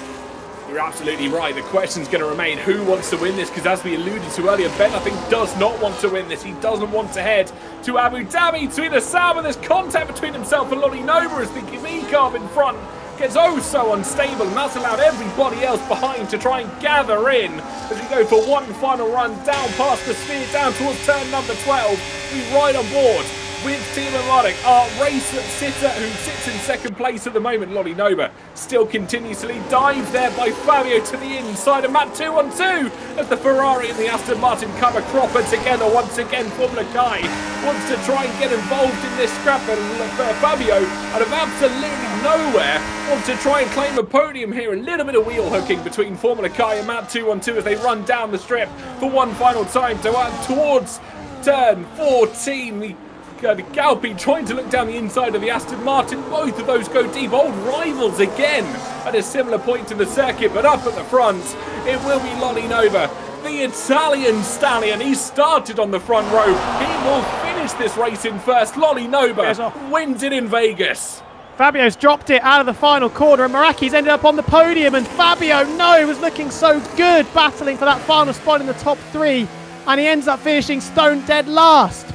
Speaker 3: You're absolutely right. The question's going to remain who wants to win this, because as we alluded to earlier, Ben, I think, does not want to win this. He doesn't want to head to Abu Dhabi to either Sauber. There's contact between himself and Lolly Nova as the V-Carb in front gets oh so unstable, and that's allowed everybody else behind to try and gather in as we go for one final run down past the sphere, down towards turn number 12. We ride on board with Timo Marduk, our race sitter, who sits in second place at the moment. Lolly Nova still continues to lead, dives there by Fabio to the inside of Matt 2-1-2 as the Ferrari and the Aston Martin come a cropper together once again. Formula Kai wants to try and get involved in this scrap, and Fabio, out of absolutely nowhere, wants to try and claim a podium here. A little bit of wheel hooking between Formula Kai and Matt 2-1-2 as they run down the strip for one final time towards turn 14. The Galpi trying to look down the inside of the Aston Martin. Both of those go deep. Old rivals again at a similar point in the circuit, but up at the front, it will be Lolly Nova, the Italian stallion. He started on the front row. He will finish this race in first. Lolly Nova wins it in Vegas.
Speaker 2: Fabio's dropped it out of the final corner, and Meraki's ended up on the podium, and Fabio, he was looking so good, battling for that final spot in the top 3, and he ends up finishing stone dead last.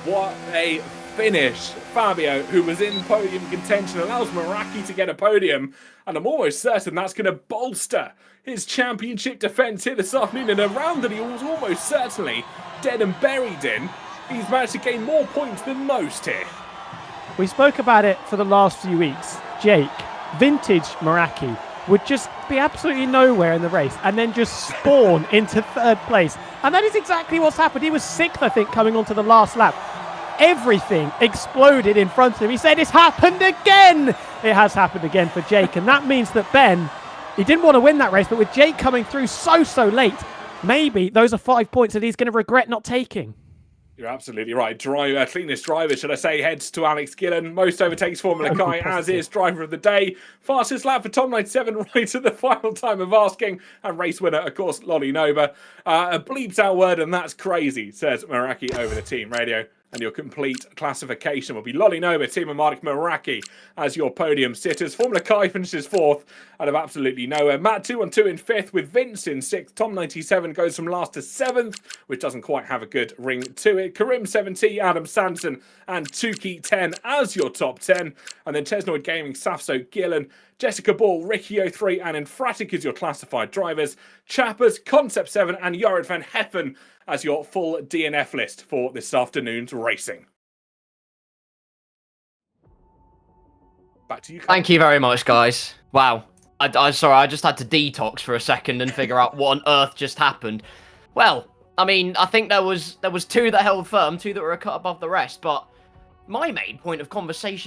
Speaker 3: What a finish. Fabio, who was in podium contention, allows Meraki to get a podium, and I'm almost certain that's going to bolster his championship defence here this afternoon in a round that he was almost certainly dead and buried in. He's managed to gain more points than most here.
Speaker 2: We spoke about it for the last few weeks. Jake, vintage Meraki, would just be absolutely nowhere in the race and then just spawn into third place. And that is exactly what's happened. He was 6th, I think, coming onto the last lap. Everything exploded in front of him. He said, it's happened again. It has happened again for Jake. And that means that Ben, he didn't want to win that race, but with Jake coming through so late, maybe those are 5 points that he's going to regret not taking.
Speaker 3: You're absolutely right. Cleanest driver, should I say, heads to Alex Gillen. Most overtakes Formula Kai, as is driver of the day. Fastest lap for Tom 97, right at the final time of asking. And race winner, of course, Lolly Noba. A bleeps out word, and that's crazy, says Meraki over the team radio. And your complete classification will be Lolly Noba, Team of Mark Meraki as your podium sitters. Formula Kai finishes 4th out of absolutely nowhere. Matt 212 in 5th with Vince in 6th. Tom 97 goes from last to 7th, which doesn't quite have a good ring to it. Karim 70, Adam Sanson and Tuki 10 as your top 10. And then Chesnoid Gaming, Safso, Gillen, Jessica Ball, Ricky 03 and Enfratic as your classified drivers. Chappers, Concept 7 and Jorrit van Heffen as your full DNF list for this afternoon's racing. Back to you, Carl.
Speaker 1: Thank you very much, guys. Wow. I'm sorry, I just had to detox for a second and figure out what on earth just happened. Well, I mean, I think there was 2 that held firm, 2 that were a cut above the rest, but my main point of conversation